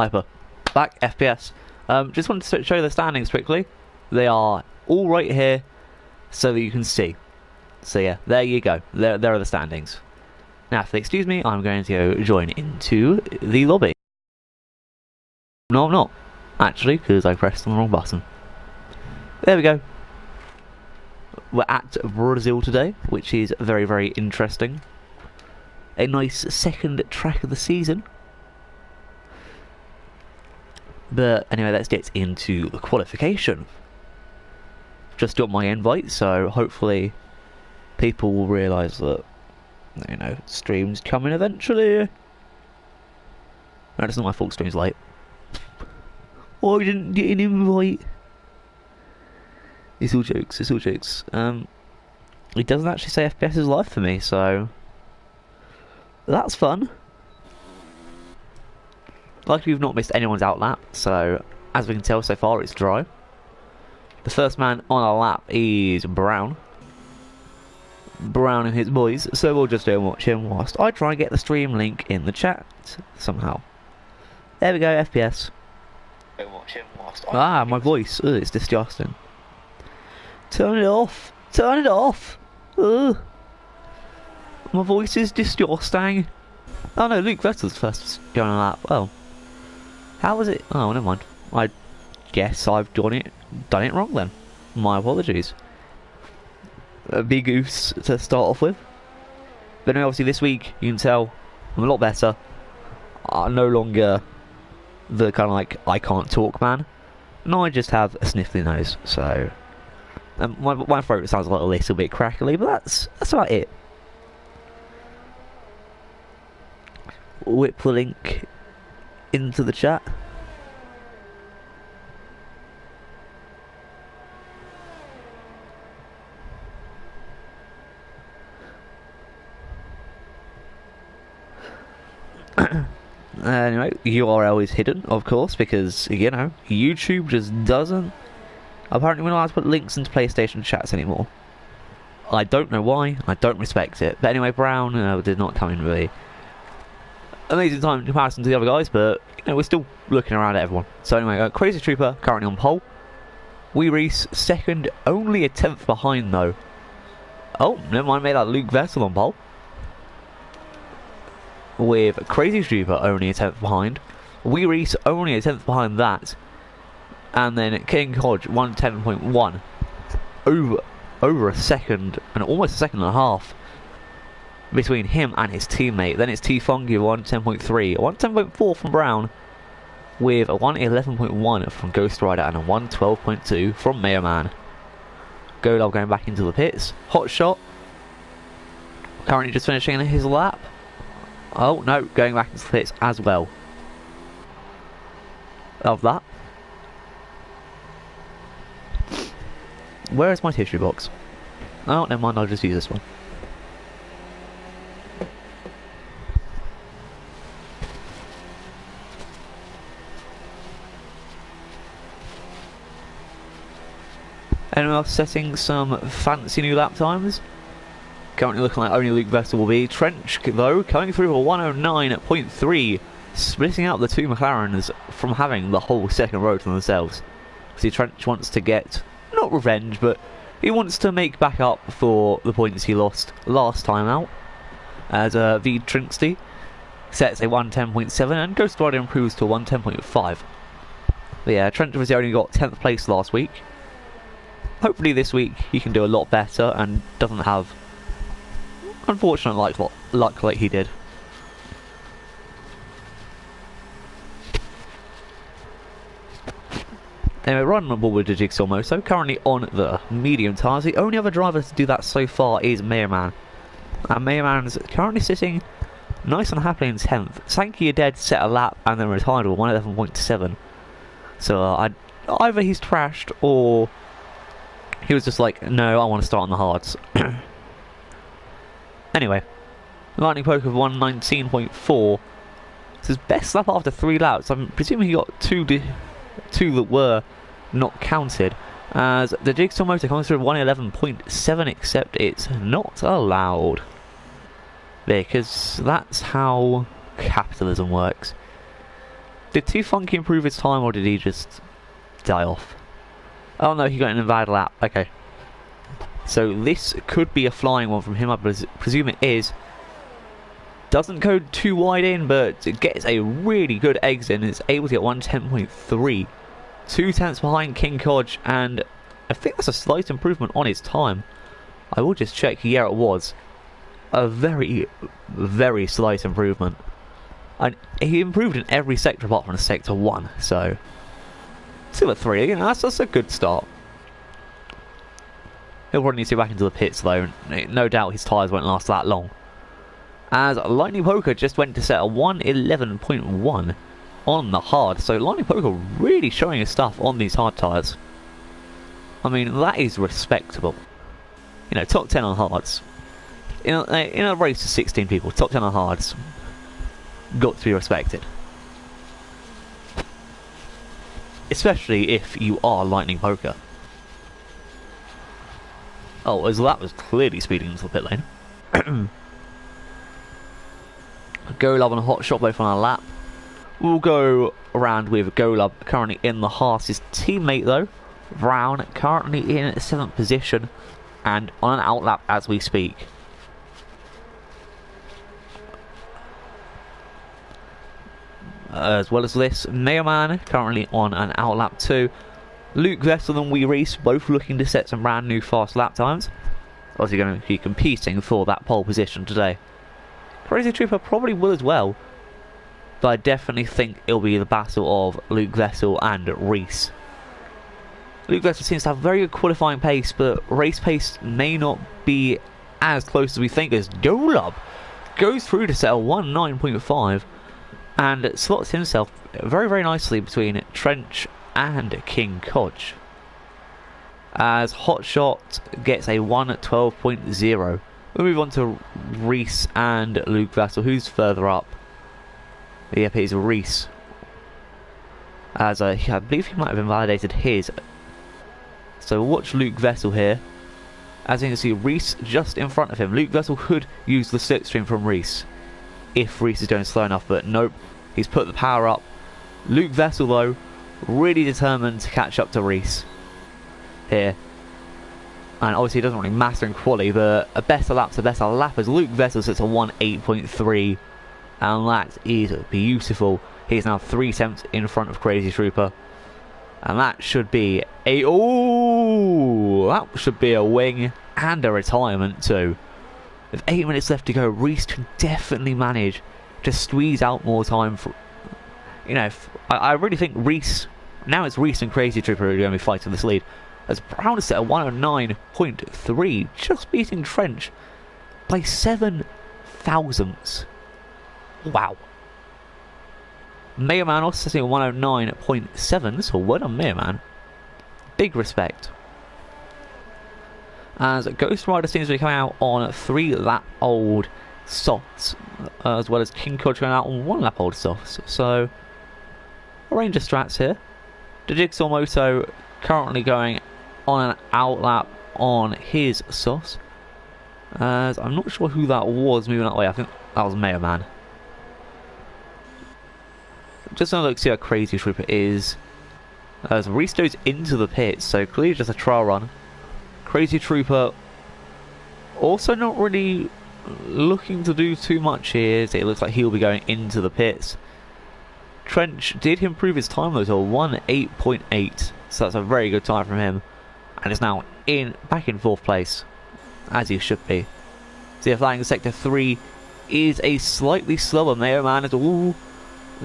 Hyper. Back, FPS. Just wanted to show you the standings quickly. They are all right here, so that you can see. So yeah, there you go. There are the standings. Now, if they excuse me, I'm going to go join into the lobby. No, I'm not. Actually, because I pressed on the wrong button. There we go. We're at Brazil today, which is very, very interesting. A nice second track of the season. But anyway, let's get into the qualification. Just got my invite, so hopefully people will realise that, you know, stream's coming eventually. No, it's not my fault stream's late. Oh, I didn't get an invite. It's all jokes, it's all jokes. It doesn't actually say FPS is live for me, so that's fun. Luckily we've not missed anyone's out lap, so as we can tell so far it's dry. The first man on our lap is Brown. Brown and his boys, so we'll just go and watch him whilst I try and get the stream link in the chat somehow. There we go, FPS. Ah, my voice. Ugh, it's disgusting. Turn it off. Turn it off. Ugh. My voice is disgusting. Oh no, Luke Vettel's first going on lap. Oh. How was it? Oh, never mind. I guess I've done it wrong then. My apologies. A big goose to start off with. But anyway, obviously this week, you can tell, I'm a lot better. I'm no longer the kind of like, I can't talk man. No, I just have a sniffly nose, so my throat sounds like a little bit crackly, but that's about it. Whip the link into the chat. Anyway, URL is hidden, of course, because, you know, YouTube just doesn't. Apparently we're not allowed to put links into PlayStation chats anymore. I don't know why, I don't respect it. But anyway, Brown did not come in really amazing time in comparison to the other guys, but, you know, we're still looking around at everyone. So anyway, Crazy Trooper currently on pole. Wee Reese second, only a 10th behind though. Oh, never mind, made that Luke Vettel on pole. With Crazy Trooper only a 10th behind, Wee Reese only a 10th behind that, and then King Hodge 110.1 over a second and almost a second and a half between him and his teammate. Then it's T Funky 110.3, 110.4 from Brown, with a 111.1 from Ghost Rider and a 112.2 from Mayor Man. Golub going back into the pits. Hot Shot currently just finishing his lap. Oh no, going back into the pits as well. Of that. Where is my tissue box? Oh, never mind, I'll just use this one. Anyone else setting some fancy new lap times? Currently looking like only Luke Vettel will be. Trench, though, coming through a 109.3, splitting out the two McLarens from having the whole second row to themselves. See, Trench wants to get, not revenge, but he wants to make back up for the points he lost last time out. As V Trinksty sets a 110.7 and Ghost Rider improves to a 110.5. But yeah, Trench obviously only got 10th place last week. Hopefully this week he can do a lot better and doesn't have unfortunate luck like he did. Anyway, running on board with the Jigsaw Moto, currently on the medium tyres. The only other driver to do that so far is Mayor Man. And Mayor Man's currently sitting nice and happily in 10th. Sankey dead set a lap and then retired with 111.7. So either he's trashed or he was just like, no, I want to start on the hards. Anyway, Lightning Poke of 119.4. It's his best lap after 3 laps. I'm presuming he got two that were not counted. As the Jigsaw Motor comes through 111.7, except it's not allowed. Because that's how capitalism works. Did Too Funky improve his time, or did he just die off? Oh no, he got an invalid lap. Okay. So this could be a flying one from him, I presume it is. Doesn't go too wide in, but it gets a really good exit and is able to get 110.3. 2 tenths behind King Kodge, and I think that's a slight improvement on his time. I will just check. Yeah, it was. A very, very slight improvement. And he improved in every sector apart from sector 1, so... Still at 3, you know, that's a good start. He'll probably need to go back into the pits though. No doubt his tyres won't last that long. As Lightning Poker just went to set a 111.1 on the hard. So Lightning Poker really showing his stuff on these hard tyres. I mean, that is respectable. You know, top 10 on hards. In a race of 16 people, top 10 on hards. Got to be respected. Especially if you are Lightning Poker. Oh, as that was clearly speeding into the pit lane. Golub and Hot Shot both on a lap. We'll go around with Golub currently in the Haas. His teammate though, Brown, currently in 7th position and on an outlap as we speak. As well as this, Mayoman currently on an outlap too. Luke Vessel and Wee Reese both looking to set some brand new fast lap times. Obviously going to be competing for that pole position today. Crazy Trooper probably will as well, but I definitely think it'll be the battle of Luke Vessel and Reese. Luke Vessel seems to have very good qualifying pace, but race pace may not be as close as we think, as Golub goes through to set a 1.9.5 and slots himself very, very nicely between Trench and King Kodge. As Hotshot gets a 112.0. We'll move on to Reese and Luke Vessel. Who's further up? Yep, it's Reese. As I believe he might have invalidated his. So watch Luke Vessel here. As you can see, Reese just in front of him. Luke Vessel could use the slipstream from Reese if Reese is going slow enough, but nope. He's put the power up. Luke Vessel though, really determined to catch up to Reese here. And obviously it doesn't really matter in quali, but a better lap's a better lap as Luke Vessel sits a 1.8.3, and that is beautiful. He's now 3 tenths in front of Crazy Trooper, and that should be a that should be a wing and a retirement too. With 8 minutes left to go, Reese can definitely manage to squeeze out more time for, you know, I really think Reese, now it's Reese and Crazy Trooper who are going to be fighting this lead. As Brown is set at 109.3, just beating Trench by 7 thousandths. Wow. Mayoman also sitting at 109.7, so well done Mayoman. Big respect. As Ghost Rider seems to be coming out on 3 lap old softs, as well as King Kodge going out on 1 lap old softs. So a range of strats here. The Jigsaw Moto currently going on an outlap on his sauce. As I'm not sure who that was moving that way. I think that was Mayoman. Just gonna look see how Crazy Trooper is. As Reese goes into the pits, so clearly just a trial run. Crazy Trooper also not really looking to do too much here. It looks like he'll be going into the pits. Trench did improve his time though to 1.8.8, so that's a very good time from him, and is now back in 4th place, as he should be. So flying sector 3 is a slightly slower Mayoman at all.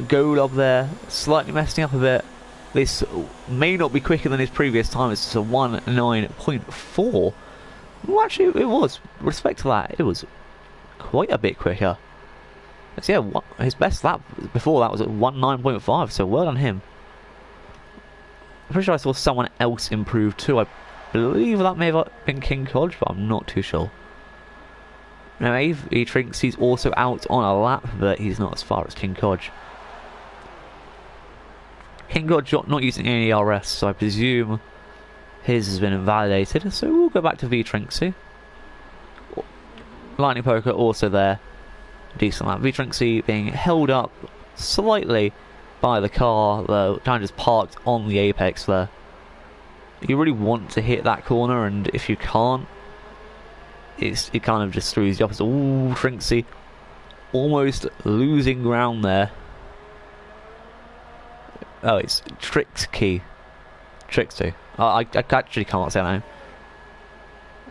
Goal up there, slightly messing up a bit. This may not be quicker than his previous time. It's just a 1.9.4. Well, actually, it was. Respect to that, it was quite a bit quicker. So yeah, his best lap before that was at 1.9.5, so well on him. I'm pretty sure I saw someone else improve too. I believe that may have been King Kodge, but I'm not too sure. Now, he thinks he's also out on a lap, but he's not as far as King Kodge. King Kodge not using any RS, so I presume his has been invalidated. So we'll go back to V-Trinksy. Lightning Poker also there. Decent lap. V-Trinksy being held up slightly by the car, kind of just parked on the apex there. You really want to hit that corner, and if you can't, it kind of just throws you off. Ooh, Trinksy almost losing ground there. Oh, it's Trixie. I actually can't say that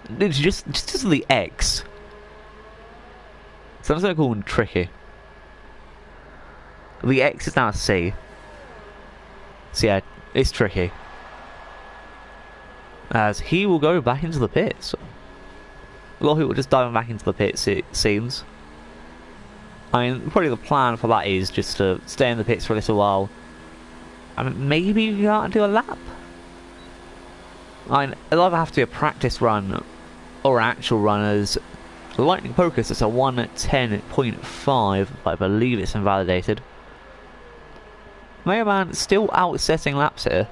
name. It's just the X. So I'm just going to call him Tricky. The X is now a C. So yeah, it's Tricky. As he will go back into the pits. A lot of people just diving back into the pits, it seems. I mean, probably the plan for that is just to stay in the pits for a little while. And maybe you can't do a lap. I mean, it'll either have to be a practice run or an actual run, as Lightning Focus is a 1:10.5, but I believe it's invalidated. Mega Man still outsetting laps here,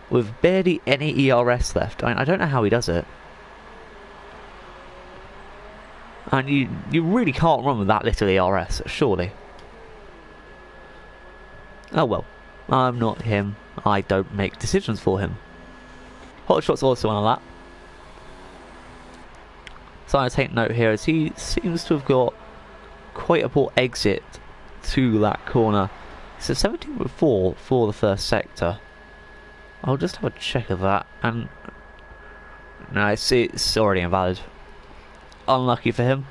with barely any ERS left. I mean, I don't know how he does it. And you really can't run with that little ERS, surely. Oh well, I'm not him. I don't make decisions for him. Hotshot's also on a lap. So I take note here as he seems to have got quite a poor exit to that corner. So 17.4 for the first sector. I'll just have a check of that, and no, it's already invalid. Unlucky for him.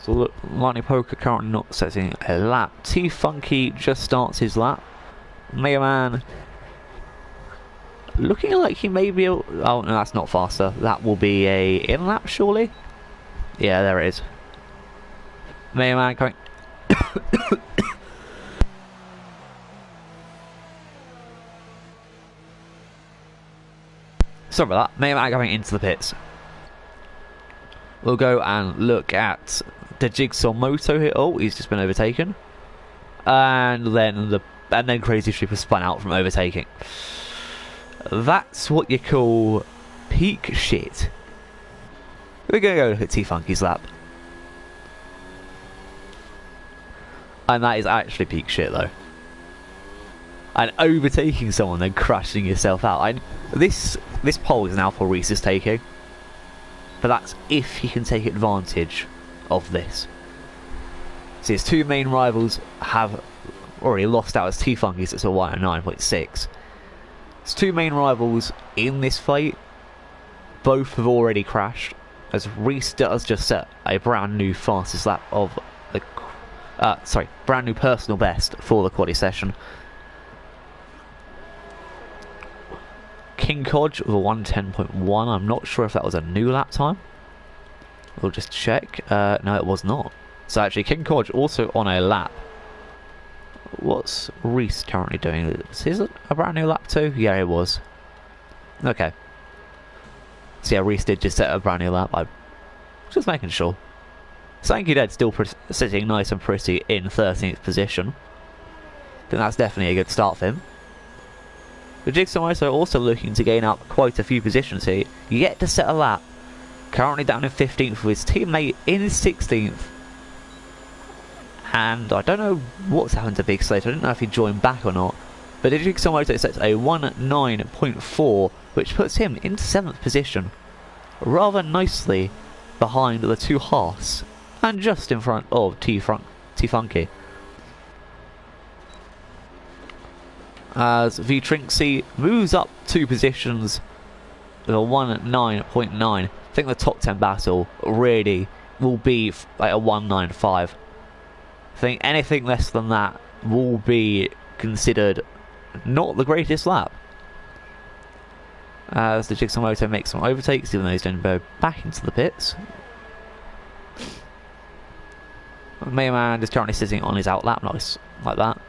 So look, Lightning Poker currently not setting a lap. T-Funky just starts his lap. Mega Man looking like he may be... Oh no, that's not faster. That will be a in-lap, surely? Yeah, there it is. Mega Man coming... Sorry about that. Mega Man going into the pits. We'll go and look at the Jigsaw Moto here. Oh, he's just been overtaken. And then Crazy Stripper spun out from overtaking. That's what you call peak shit. We're going to go look at T-Funky's lap. And that is actually peak shit, though. And overtaking someone, then crashing yourself out. This pole is now for Reese's taking. But that's if he can take advantage of this. See, his two main rivals have already lost out as T-Funky's at a 109.6. His two main rivals in this fight, both have already crashed, as Reese does just set a brand new fastest lap of the... brand new personal best for the quali session. King Codge with a 110.1. I'm not sure if that was a new lap time. We'll just check. No, it was not. So actually, King Codge also on a lap. What's Reese currently doing? Is it a brand new lap too? Yeah, it was. Okay. So yeah, Reese did just set a brand new lap. I'm just making sure. Sankey Dead still sitting nice and pretty in 13th position. I think that's definitely a good start for him. The Jigsaw Moto also looking to gain up quite a few positions here. Yet to set a lap. Currently down in 15th with his teammate in 16th. And I don't know what's happened to Big Slate. I don't know if he joined back or not. But the Jigsaw Moto sets a 19.4, which puts him in 7th position. Rather nicely behind the two Haas. And just in front of T-Funky. As V-Trinksy moves up 2 positions with a 19.9. I think the top 10 battle really will be like a 195. I think anything less than that will be considered not the greatest lap. As the Jigsaw Moto makes some overtakes, even though he's going to go back into the pits. Mega Man is currently sitting on his outlap, nice, like that.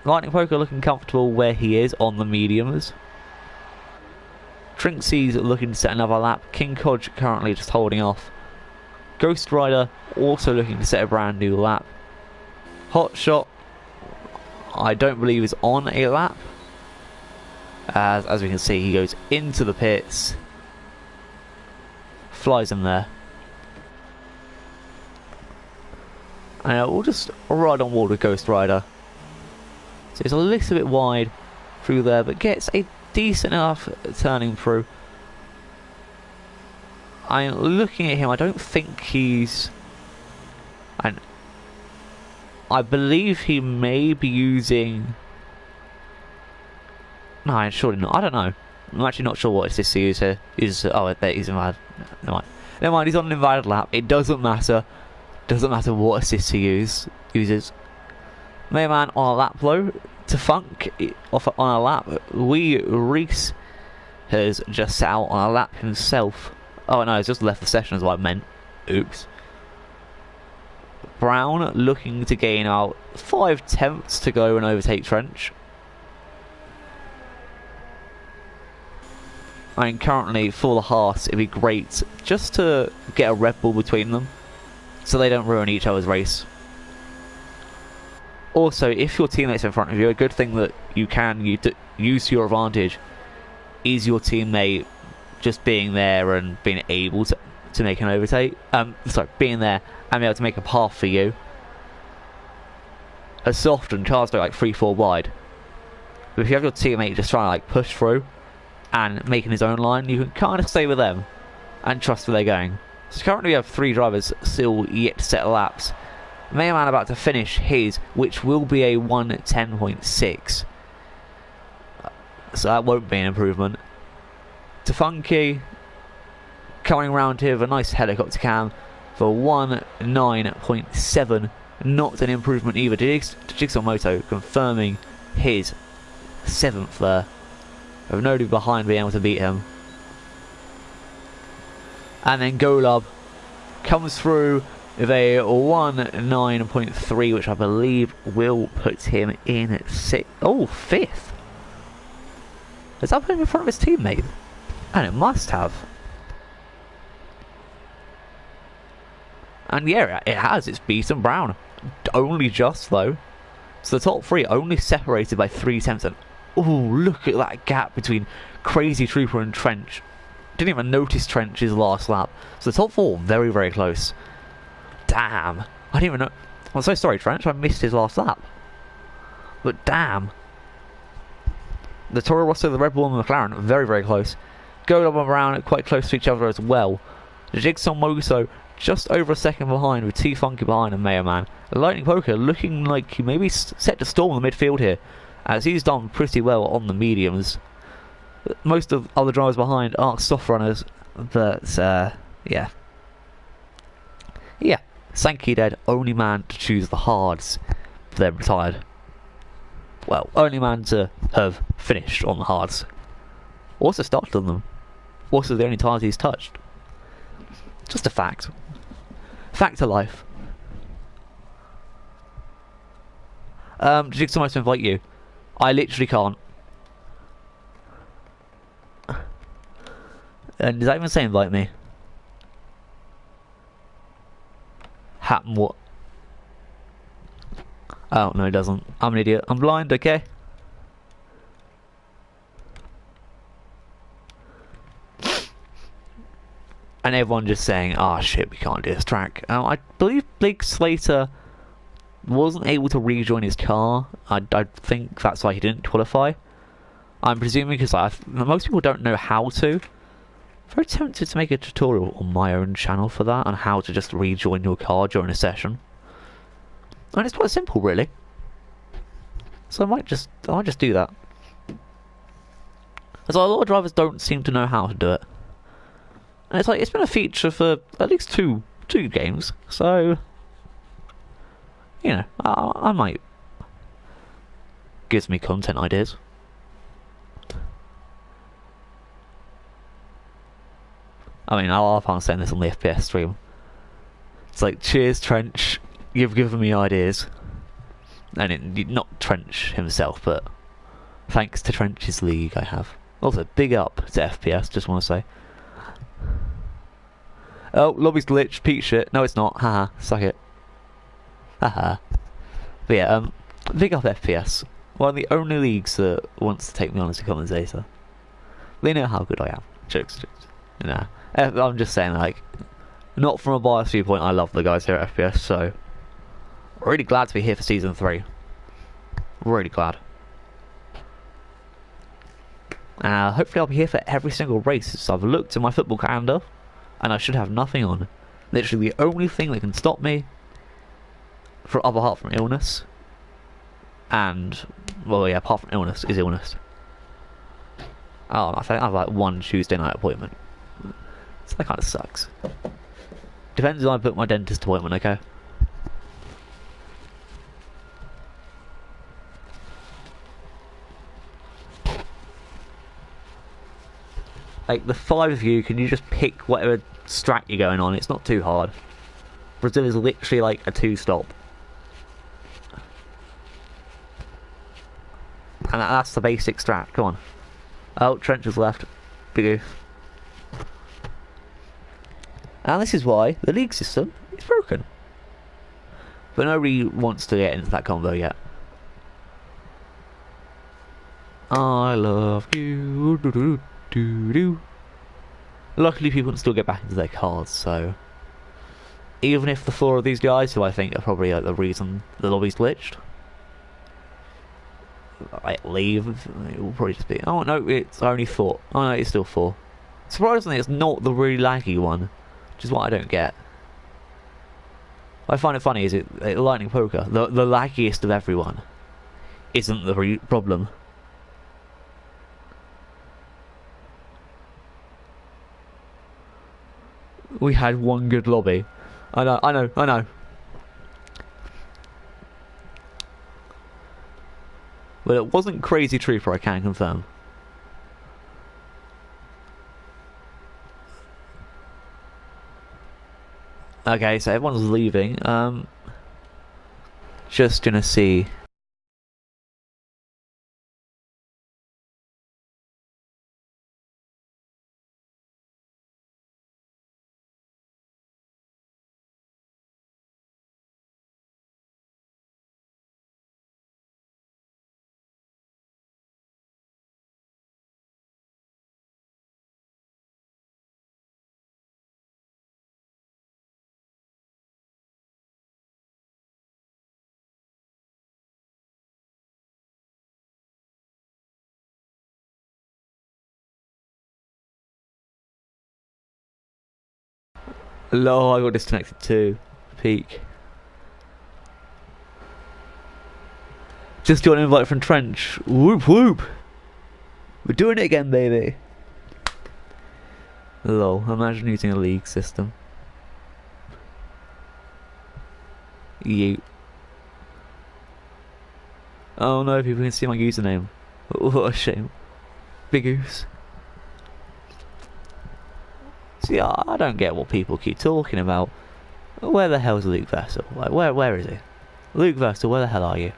Lightning Poker looking comfortable where he is on the mediums. Trinksy's looking to set another lap. King Codge currently just holding off. Ghost Rider also looking to set a brand new lap. Hotshot, I don't believe is on a lap. As we can see, he goes into the pits. Flies him there. And we'll just ride on board with Ghost Rider. So it's a little bit wide through there, but gets a decent enough turning through. I'm looking at him, I don't think he's... I believe he may be using... No, I'm surely not. I don't know. I'm actually not sure what assist he uses here. Oh, there he's invalid. Never mind, he's on an invalid lap. It doesn't matter. Doesn't matter what assist he uses. Mega Man on a lap low. To Funk off on a lap. Reese has just set out on a lap himself. Oh no, he's just left the session is what I meant. Oops. Brown looking to gain out 5 tenths to go and overtake Trench. I mean, currently for the Haas, it'd be great just to get a Red Bull between them, so they don't ruin each other's race. Also, if your teammate's in front of you, a good thing that you can use to your advantage is your teammate just being there and being able to make an overtake. Being there and be able to make a path for you. As so often, cars go like 3-4 wide. But if you have your teammate just trying to like push through and making his own line, you can kind of stay with them and trust where they're going. So currently we have 3 drivers still yet to set laps. Mega Man about to finish his, which will be a 1:10.6. So that won't be an improvement. To Funky, coming around here with a nice helicopter cam for 1:9.7. Not an improvement either. Jigsaw Moto confirming his 7th there. With nobody behind being able to beat him. And then Golub comes through with a 1:9.3, which I believe will put him in at 5th. Does that put him in front of his teammate? And it must have. And yeah, it has. It's beaten Brown. Only just though. So the top 3 only separated by 3 tenths. And oh, look at that gap between Crazy Trooper and Trench. Didn't even notice Trench's last lap. So the top 4 very, very close. Damn. I didn't even know. I'm so sorry, Trench. I missed his last lap. But damn. The Toro Rosso, the Red Bull, and the McLaren very, very close. Golub and Brown quite close to each other as well. The Jigsaw Moto just over a second behind with T Funky behind and Mega Man. The Lightning Poker looking like he may be set to storm the midfield here, as he's done pretty well on the mediums. Most of other drivers behind are soft runners, but yeah. Sankey dead, only man to choose the hards, then retired. Well, only man to have finished on the hards. Also started on them. Also the only tires he's touched. Just a fact. Fact of life. Jigsaw wants to invite you. I literally can't. And does that even say invite me? Happen what? Oh, no it doesn't. I'm an idiot. I'm blind, okay? And everyone just saying, ah, shit, we can't do this track. I believe Blake Slater wasn't able to rejoin his car. I think that's why he didn't qualify. I'm presuming because most people don't know how to. Very tempted to make a tutorial on my own channel for that, on how to just rejoin your car during a session. And it's quite simple, really. So I might just do that. As a lot of drivers don't seem to know how to do it. And it's like, it's been a feature for at least two games, so you know, I might. Gives me content ideas. I mean, I'll have saying this on the FPS stream. It's like, cheers Trench, you've given me ideas. And not Trench himself, but thanks to Trench's league I have. Also, big up to FPS, just want to say. Oh, lobby's glitched, Pete shit. No, it's not. Haha, suck it. Haha. But yeah, big up FPS. One of the only leagues that wants to take me on as a commentator. They know how good I am. Jokes. Nah. I'm just saying, like, not from a biased viewpoint, I love the guys here at FPS, so Really glad to be here for Season 3. Really glad. Hopefully I'll be here for every single race. So I've looked at my football calendar, and I should have nothing on. Literally the only thing that can stop me, apart from illness, and, well yeah, apart from illness, is illness. Oh, I think I have like one Tuesday night appointment. So that kind of sucks. Depends on I book my dentist appointment, okay? Like, the 5 of you, can you just pick whatever strat you're going on? It's not too hard. Brazil is literally like a 2-stop. And that's the basic strat, come on. Oh, Trench has left. Big oof. And this is why the league system is broken. But nobody wants to get into that combo yet. I love you. Do, do, do, do. Luckily people can still get back into their cars, so even if the 4 of these guys, who I think are probably like the reason the lobby's glitched, like leave, it will probably just be, oh no, it's only 4. Oh no, it's still 4. Surprisingly, it's not the really laggy one, which is what I don't get. What I find it funny is Lightning Poker, the laggiest of everyone, isn't the problem. We had one good lobby. I know. But it wasn't Crazy Trooper, I can confirm. Okay, so everyone's leaving. Just gonna see. Lol, I got disconnected too. Peak. Just got an invite from Trench. Whoop whoop. We're doing it again, baby. Lol, imagine using a league system. Yeet. Oh no, people can see my username. What a shame. Big goose. See, I don't get what people keep talking about. Where the hell's Luke Vessel? Like, where is he? Luke Vessel, where the hell are you?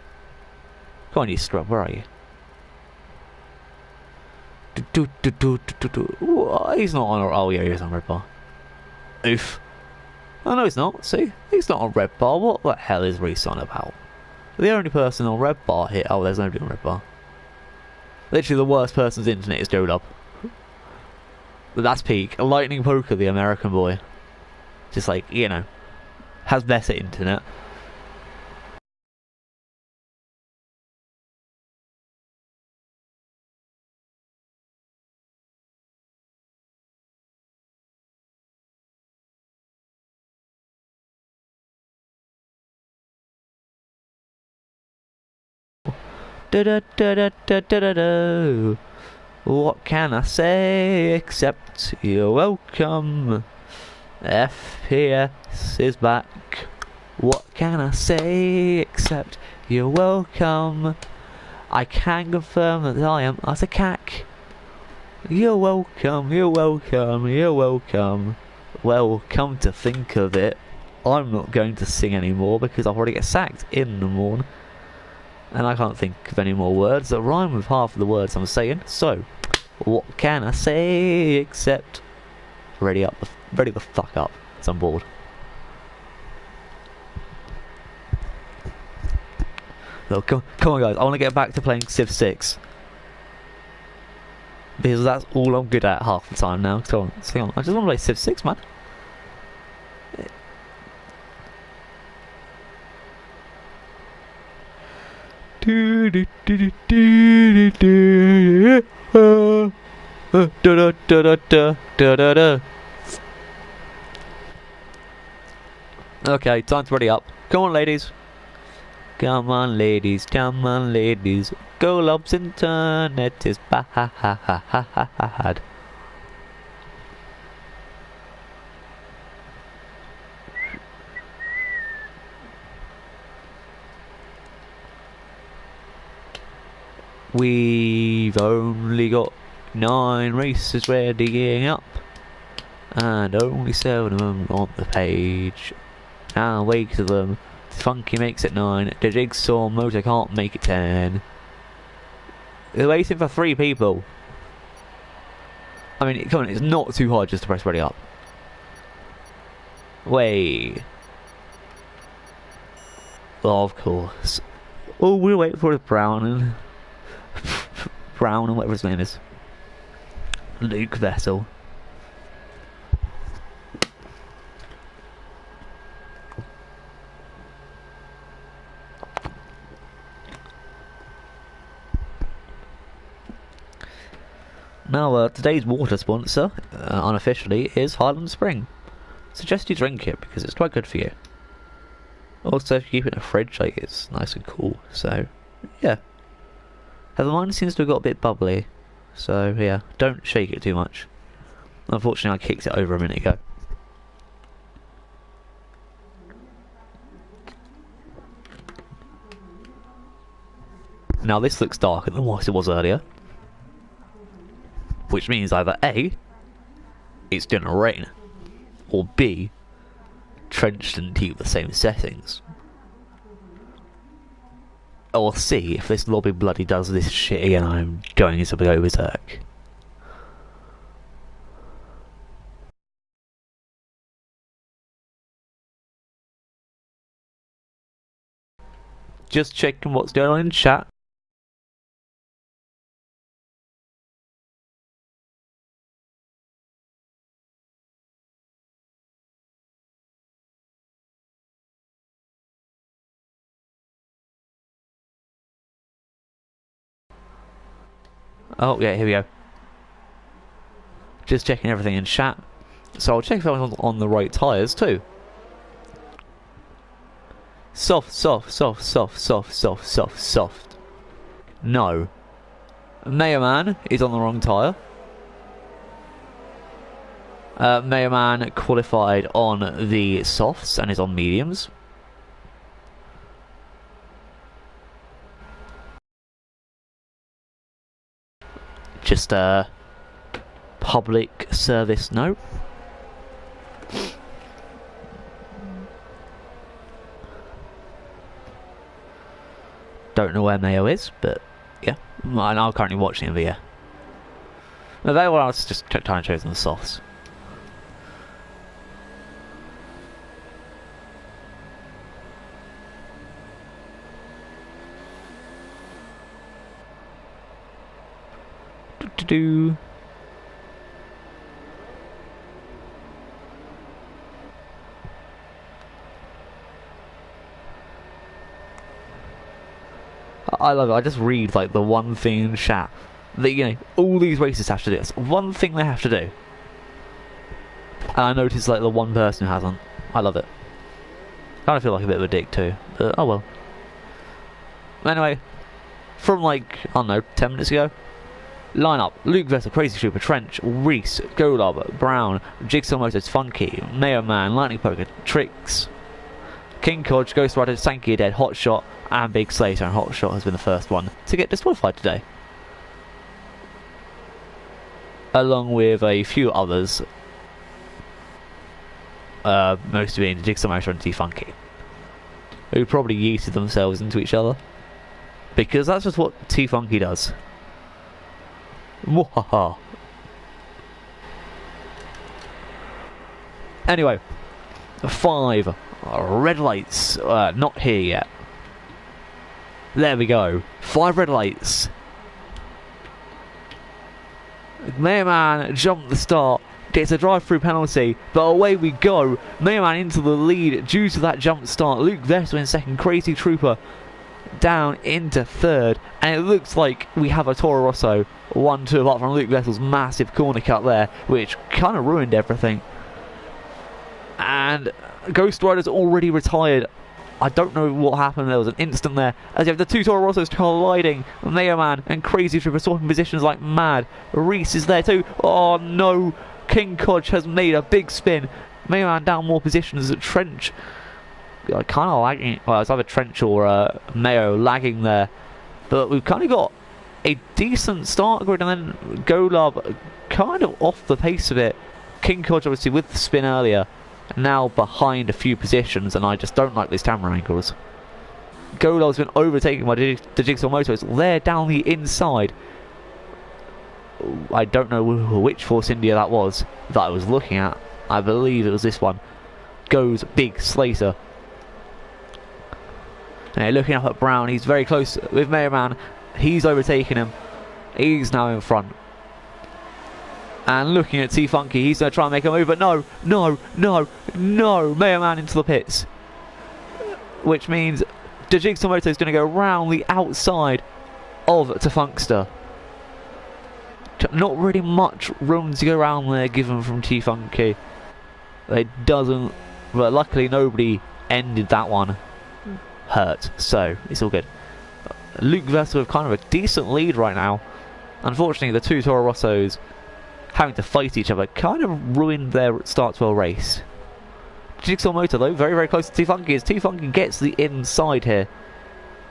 Come on, you scrub, where are you? He's not on. Oh yeah, he's on red bar. Oof. Oh no, he's not. See, he's not on red bar. What the hell is Reese on about? The only person on red bar here. Oh, there's nobody on red bar. Literally, the worst person's internet is Joe Up. But that's peak. A Lightning Poker, the American boy. Just like, you know, has better internet. What can I say except you're welcome? FPS is back. What can I say except you're welcome? I can confirm that I am as a cack. You're welcome, you're welcome, you're welcome. Well, come to think of it, I'm not going to sing anymore because I'll probably get sacked in the morning. And I can't think of any more words that rhyme with half of the words I'm saying. So, what can I say except ready the fuck up, because I'm bored. Look, come on guys, I want to get back to playing Civ 6. Because that's all I'm good at half the time now. Come on, hang on. I just want to play Civ 6, man. Okay, time to ready up. Come on, ladies. Come on, ladies. Come on, ladies. Golub's internet is bad. We've only got 9 races readying up, and only 7 of them on the page. Now wait to them. Funky makes it 9. The Jigsaw motor can't make it 10. They're waiting for 3 people. I mean, come on, it's not too hard just to press ready up. Wait. Oh, of course. Oh, we'll wait for Brown and whatever his name is. Luke Vessel. Now, today's water sponsor, unofficially, is Highland Spring. Suggest you drink it because it's quite good for you. Also, if you keep it in a fridge, like, it's nice and cool. So, yeah. However, mine seems to have got a bit bubbly. So, yeah, don't shake it too much. Unfortunately, I kicked it over a minute ago. Now, this looks darker than what it was earlier. Which means either A, it's gonna rain, or B, Trench didn't keep the same settings. Or C, if this lobby bloody does this shit again, I'm going to go berserk. Just checking what's going on in chat. Oh, yeah, here we go. Just checking everything in chat. So I'll check if I was on the right tyres too. Soft. No. Mayor Man is on the wrong tyre. Mayor Man qualified on the softs and is on mediums. Just a public service note. Don't know where Mayo is, but yeah, I'm currently watching it via. No, they were just trying to choose on the softs. Do. I love it. I just read like the one thing in chat that, you know, all these races have to do. It's one thing they have to do. And I notice like the one person who hasn't. I love it. I kind of feel like a bit of a dick too, but oh well. Anyway, from like, I don't know, 10 minutes ago. Lineup: Luke Vessel, Crazy Trooper, Trench, Reese, Golub, Brown, Jigsaw Motors, Funky, Mayo Man, Lightning Poker, Tricks, King Codge, Ghost Rider, Sankey Dead, Hotshot, and Big Slater. And Hotshot has been the first one to get disqualified today, along with a few others, most being Jigsaw Motor and T-Funky, who probably yeeted themselves into each other, because that's just what T-Funky does. Mwahaha. Anyway, 5 red lights. Not here yet. There we go. 5 red lights. Mayor Man jumped the start, gets a drive-through penalty, but away we go. Mayor Man into the lead due to that jump start. Luke Vessel in second. Crazy Trooper down into third, and it looks like we have a Toro Rosso 1-2 apart from Luke Vessel's massive corner cut there, which kind of ruined everything. And Ghost Rider's already retired. I don't know what happened. There was an instant there as you have the two Toro Rossos colliding. Mayo Man and Crazy Trooper swapping positions like mad. Reese is there too. Oh no! King Kodge has made a big spin. Mayo Man down more positions. Trench kind of lagging. Well, it's either Trench or Mayo lagging there. But we've kind of got a decent start grid, and then Golub kind of off the pace of it. King Kodge obviously with the spin earlier, now behind a few positions, and I just don't like these camera angles. Golub's been overtaken by the Jigsaw Moto. It's there down the inside. I don't know which Force India that was that I was looking at. I believe it was this one. Goes Big Slater. And looking up at Brown, he's very close with Mayo Man. He's overtaken him. He's now in front. And looking at T-Funky, he's going to try and make a move, but no, Mayo Man into the pits. Which means the Jigsaw Moto is going to go round the outside of T-Funkster. Not really much room to go around there given from T-Funky. It doesn't, but luckily nobody ended that one hurt, so it's all good. Luke Vessel with kind of a decent lead right now. Unfortunately, the two Toro Rossos having to fight each other kind of ruined their start to a race. Jigsaw Moto though very, very close to T-Funky as T-Funky gets the inside here.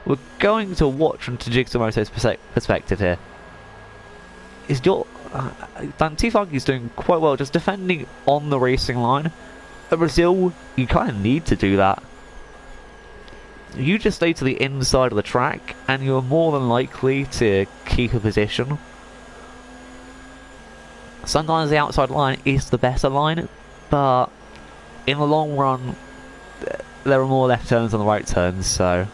We're going to watch from Jigsaw Moto's perspective here. T-Funky's doing quite well just defending on the racing line. At Brazil, you kind of need to do that. You just stay to the inside of the track and you're more than likely to keep a position. Sometimes the outside line is the better line, but in the long run there are more left turns than the right turns, so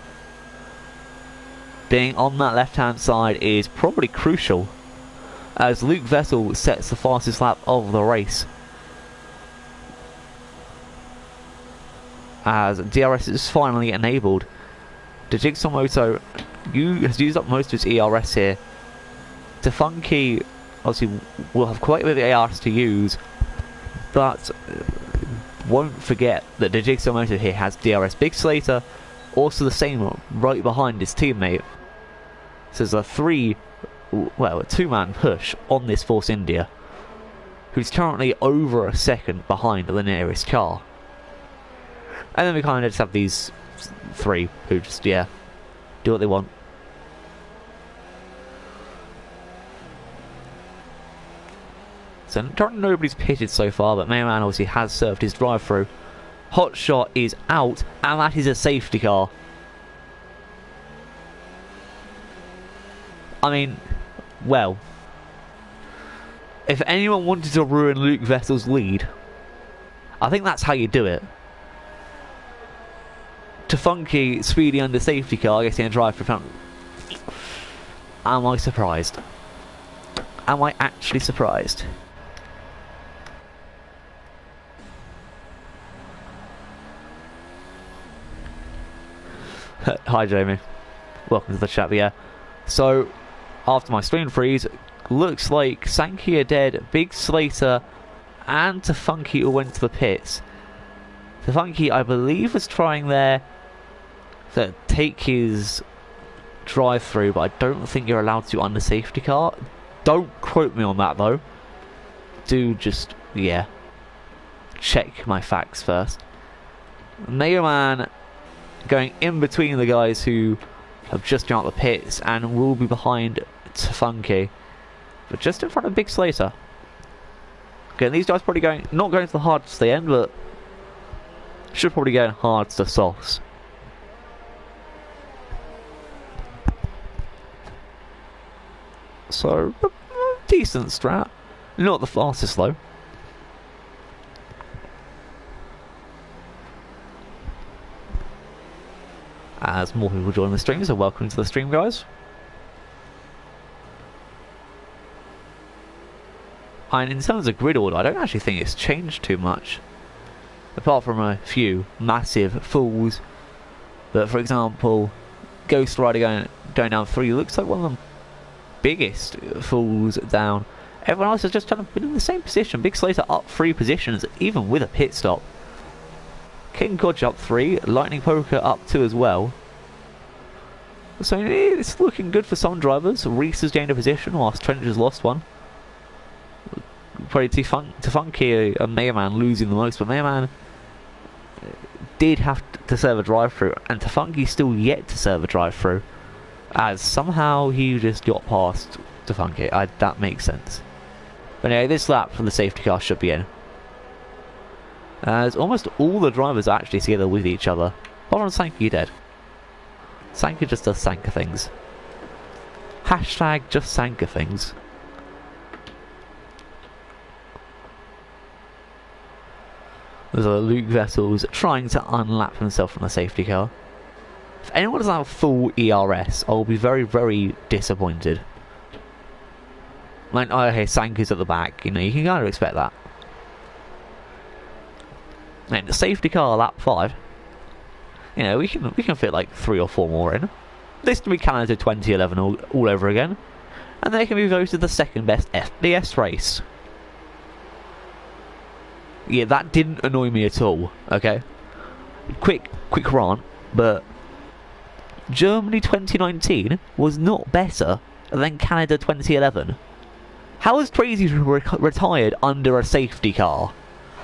being on that left hand side is probably crucial as Luke Vessel sets the fastest lap of the race. As DRS is finally enabled. The Jigsaw Moto has used up most of its ERS here. T-Funky obviously will have quite a bit of ARS to use, but won't forget that the Jigsaw Moto here has DRS. Big Slater also the same right behind his teammate. So there's a two-man push on this Force India, who's currently over a second behind the nearest car. And then we kind of just have these three who just, do what they want. So currently nobody's pitted so far, but Mayo Man obviously has served his drive-through. Hotshot is out, and that is a safety car. I mean, well, if anyone wanted to ruin Luke Vessel's lead, I think that's how you do it. T-Funky speedy under safety car getting a drive for front. Am I surprised? Am I actually surprised? Hi Jamie, welcome to the chat. But yeah, so after my screen freeze, looks like Sankey are dead, Big Slater and T-Funky all went to the pits. T-Funky, I believe, was trying there to take his drive through, but I don't think you're allowed to under safety car. Don't quote me on that though. Do just, check my facts first. Mayo Man going in between the guys who have just come out the pits and will be behind T-Funky, but just in front of Big Slater. Okay, these guys probably not going to the hardest to the end, but should probably go hard to softs. So, decent strat. Not the fastest though. As more people join the stream, so welcome to the stream, guys. And in terms of grid order, I don't actually think it's changed too much, apart from a few massive falls. But for example, Ghost Rider going down 3. Looks like one of the biggest falls down. Everyone else has just kind of been in the same position. Big Slater up 3 positions, even with a pit stop. King Kodge up 3, Lightning Poker up 2 as well. So it's looking good for some drivers. Reese has gained a position whilst Trent has lost one. Probably Tafunky and Mega Man losing the most, but Mega Man did have to serve a drive-through, and Tafunky's still yet to serve a drive-through, as somehow he just got past Tafunky. That makes sense. But anyway, this lap for the safety car should be in, as almost all the drivers are actually together with each other. Hold on, Sankey dead. Sankey just does Sanka things. Hashtag just Sanka things. There's Luke Vessels trying to unlap himself from the safety car. If anyone doesn't have full ERS, I'll be very, very disappointed. Like, oh, okay, Sanka's at the back, you know, you can kind of expect that. And the safety car lap 5. You know, we can fit like 3 or 4 more in. This can be Canada 2011 all over again. And they can be voted the second best FPS race. Yeah, that didn't annoy me at all, okay? Quick rant, but Germany 2019 was not better than Canada 2011. How has Crazy retired under a safety car?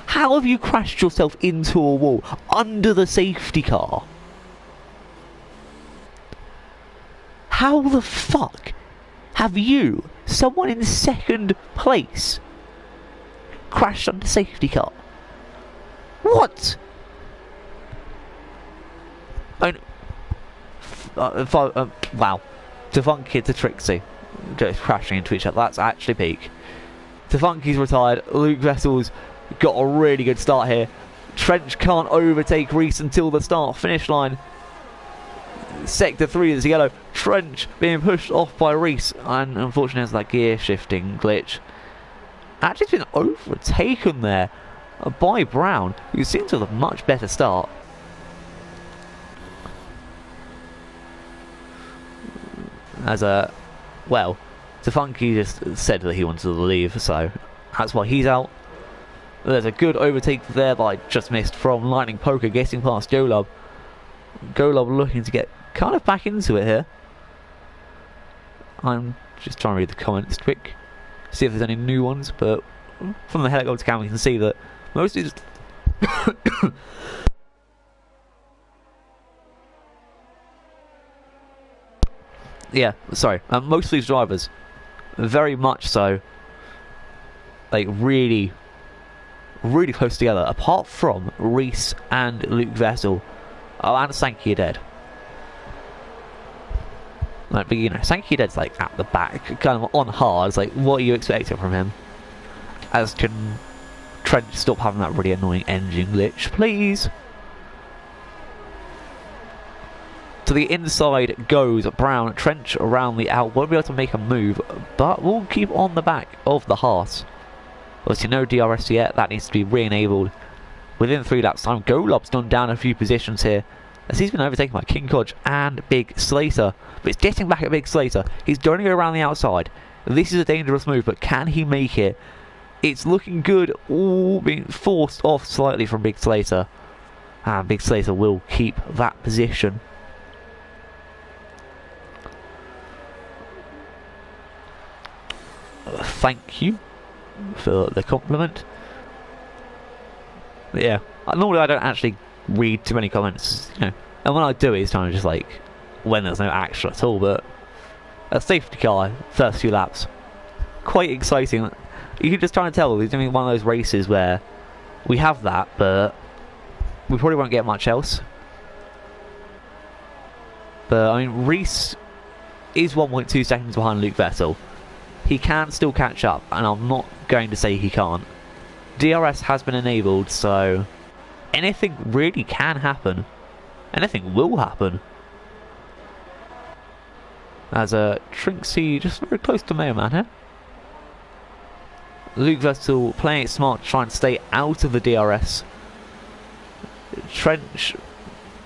How have you crashed yourself into a wall under the safety car? How the fuck have you, someone in second place, crashed under safety car? What? Wow. Tafunky to Trixie. Just crashing into each other. That's actually peak. Tafunky's retired. Luke Vessels got a really good start here. Trench can't overtake Reese until the start-finish line. Sector 3 is yellow. Trench being pushed off by Reese, and unfortunately has that gear shifting glitch. Actually, it's been overtaken there by Brown, who seems to have a much better start. As well, Tafunky just said that he wanted to leave, so that's why he's out. There's a good overtake there that I just missed from Lightning Poker getting past Golub. Golub looking to get kind of back into it here. I'm just trying to read the comments quick, see if there's any new ones, but from the helicopter cam we can see that most of these yeah, sorry, most of these drivers very much so, like really close together, apart from Reese and Luke Vessel. Oh, and Sankey dead. Like, but you know, Sankey dead's like at the back, kind of on hard. It's like, what are you expecting from him? As can Trent stop having that really annoying engine glitch, please? To the inside goes Brown. Trench around the out, won't be able to make a move, but we'll keep on the back of the Haas. Obviously no DRS yet, that needs to be re-enabled within 3 laps time. Golub's gone down a few positions here, as he's been overtaken by King Kodge and Big Slater. But he's getting back at Big Slater. He's going to go around the outside. This is a dangerous move, but can he make it? It's looking good. All being forced off slightly from Big Slater. And Big Slater will keep that position. Thank you for the compliment. But yeah, normally I don't actually read too many comments, you know, and when I do it's kind of just like when there's no action at all. But a safety car, first few laps, quite exciting. You can just try and tell he's doing one of those races where we have that, but we probably won't get much else. But I mean, Reese is 1.2 seconds behind Luke Vessel. He can still catch up, and I'm not going to say he can't. DRS has been enabled, so anything really can happen. Anything will happen. As Trinksy just very close to Mayor Man here. Luke Vessel playing it smart to try and stay out of the DRS. Trench,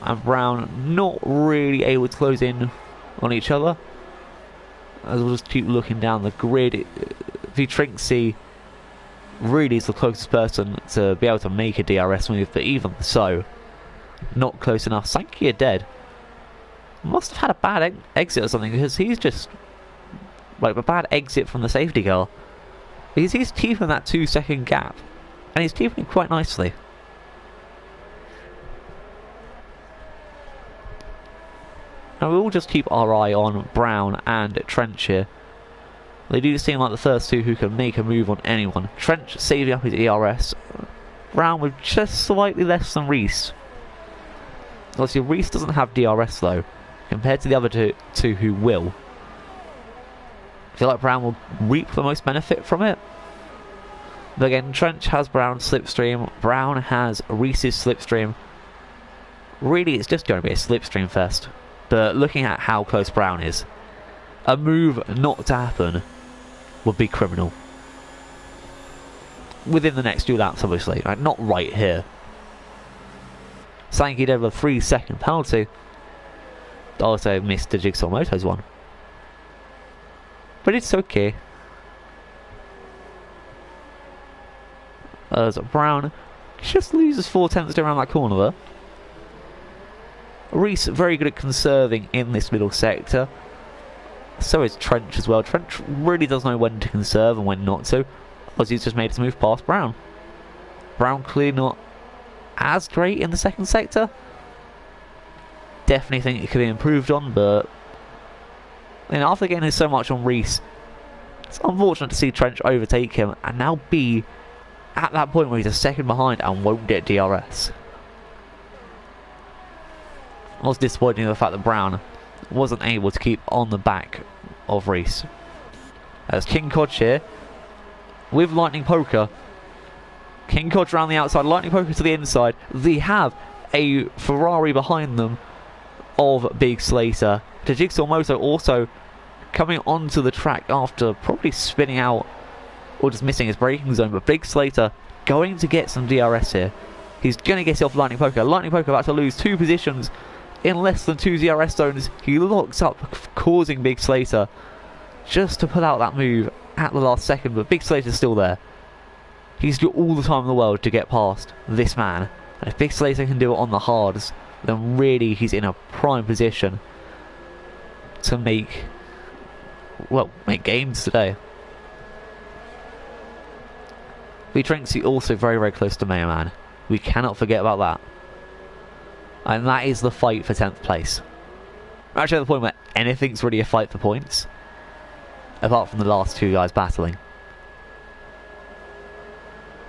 and Brown not really able to close in on each other. As we'll just keep looking down the grid, Trinksy really is the closest person to be able to make a DRS move, but even so, not close enough. Sankey are dead. Must have had a bad exit or something, because he's just like a bad exit from the safety car. He's keeping that 2-second gap, and he's keeping it quite nicely. Now we'll just keep our eye on Brown and Trench here. They do seem like the first two who can make a move on anyone. Trench saving up his ERS. Brown with just slightly less than Reese. Obviously Reese doesn't have DRS though, compared to the other two who will. I feel like Brown will reap the most benefit from it. But again, Trench has Brown's slipstream. Brown has Reese's slipstream. Really, it's just going to be a slipstream fest. But looking at how close Brown is, a move not to happen would be criminal. Within the next 2 laps, obviously. Like, not right here. Sankey did a 3-second penalty. Also missed the Jigsaw Moto's one. But it's okay. As Brown just loses 4 tenths around that corner there. Reese very good at conserving in this middle sector. So is Trench as well. Trench really does know when to conserve and when not to, because he's just made his move past Brown. Brown clearly not as great in the second sector. Definitely think it could be improved on, but after getting so much on Reese, it's unfortunate to see Trench overtake him and now be at that point where he's a second behind and won't get DRS. I was disappointed in the fact that Brown wasn't able to keep on the back of Reese. As King Kodge here with Lightning Poker. King Kodge around the outside, Lightning Poker to the inside. They have a Ferrari behind them of Big Slater. The Jigsaw Moto also coming onto the track after probably spinning out or just missing his braking zone, but Big Slater going to get some DRS here. He's going to get off Lightning Poker. Lightning Poker about to lose 2 positions in less than 2 DRS zones. He locks up, causing Big Slater just to pull out that move at the last second, but Big Slater's still there. He's got all the time in the world to get past this man, and if Big Slater can do it on the hards, then really he's in a prime position to make games today. Trinksy also very, very close to Mayor Man. We cannot forget about that. And that is the fight for 10th place. We're actually at the point where anything's really a fight for points, apart from the last 2 guys battling.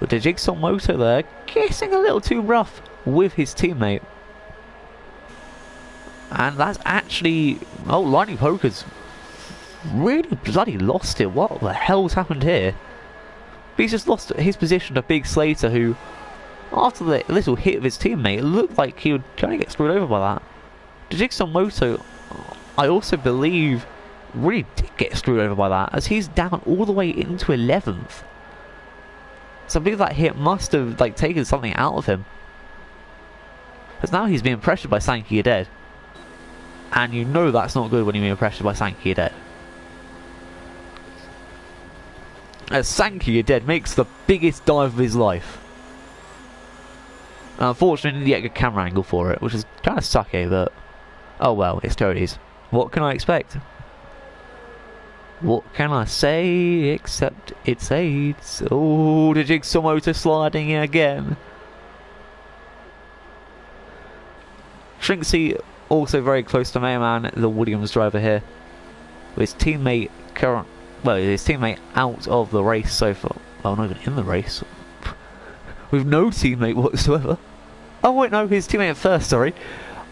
But the Jigsaw Moto there, getting a little too rough with his teammate. And that's actually... oh, Lightning Poker's really bloody lost it. What the hell's happened here? He's just lost his position to Big Slater, who, after the little hit of his teammate, it looked like he would kind of get screwed over by that. The Jigsaw Moto, I also believe, really did get screwed over by that, as he's down all the way into 11th. So I believe that hit must have taken something out of him. Because now he's being pressured by Sankey Dead. And you know that's not good when you're being pressured by Sankey Dead. As Sankey Dead makes the biggest dive of his life. Unfortunately, didn't get a good camera angle for it, which is kind of sucky, but oh well, it's Toadies. What can I expect? What can I say except it's AIDS? Oh, the Jigsaw Motor sliding in again. Trinksy also very close to Mayor Man, the Williams driver here. With his teammate his teammate out of the race so far. Well, not even in the race. With no teammate whatsoever. Oh wait, no, his teammate at first, sorry.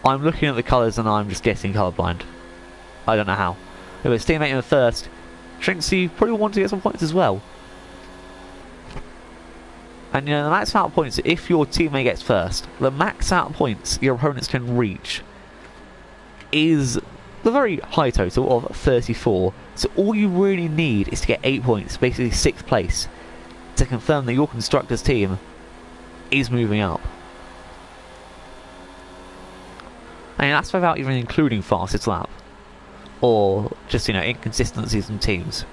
I'm looking at the colours and I'm just getting colourblind. I don't know how. If his teammate in the first, Trinksy probably want to get some points as well. And the max amount of points, if your teammate gets first, the max amount of points your opponents can reach is the very high total of 34. So all you really need is to get 8 points, basically 6th place, to confirm that your constructor's team is moving up. And that's without even including fastest lap. Or just, you know, inconsistencies in teams.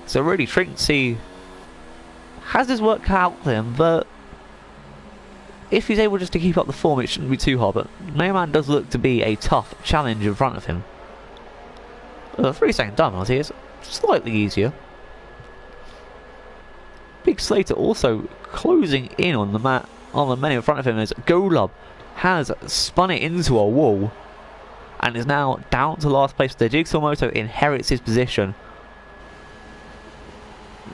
So really, Trinksy has his work cut out for him, but if he's able just to keep up the form, it shouldn't be too hard. But Mayman does look to be a tough challenge in front of him. The 3-second time penalty is slightly easier. Big Slater also closing in on the men in front of him as Golub has spun it into a wall and is now down to last place. The Jigsaw Moto inherits his position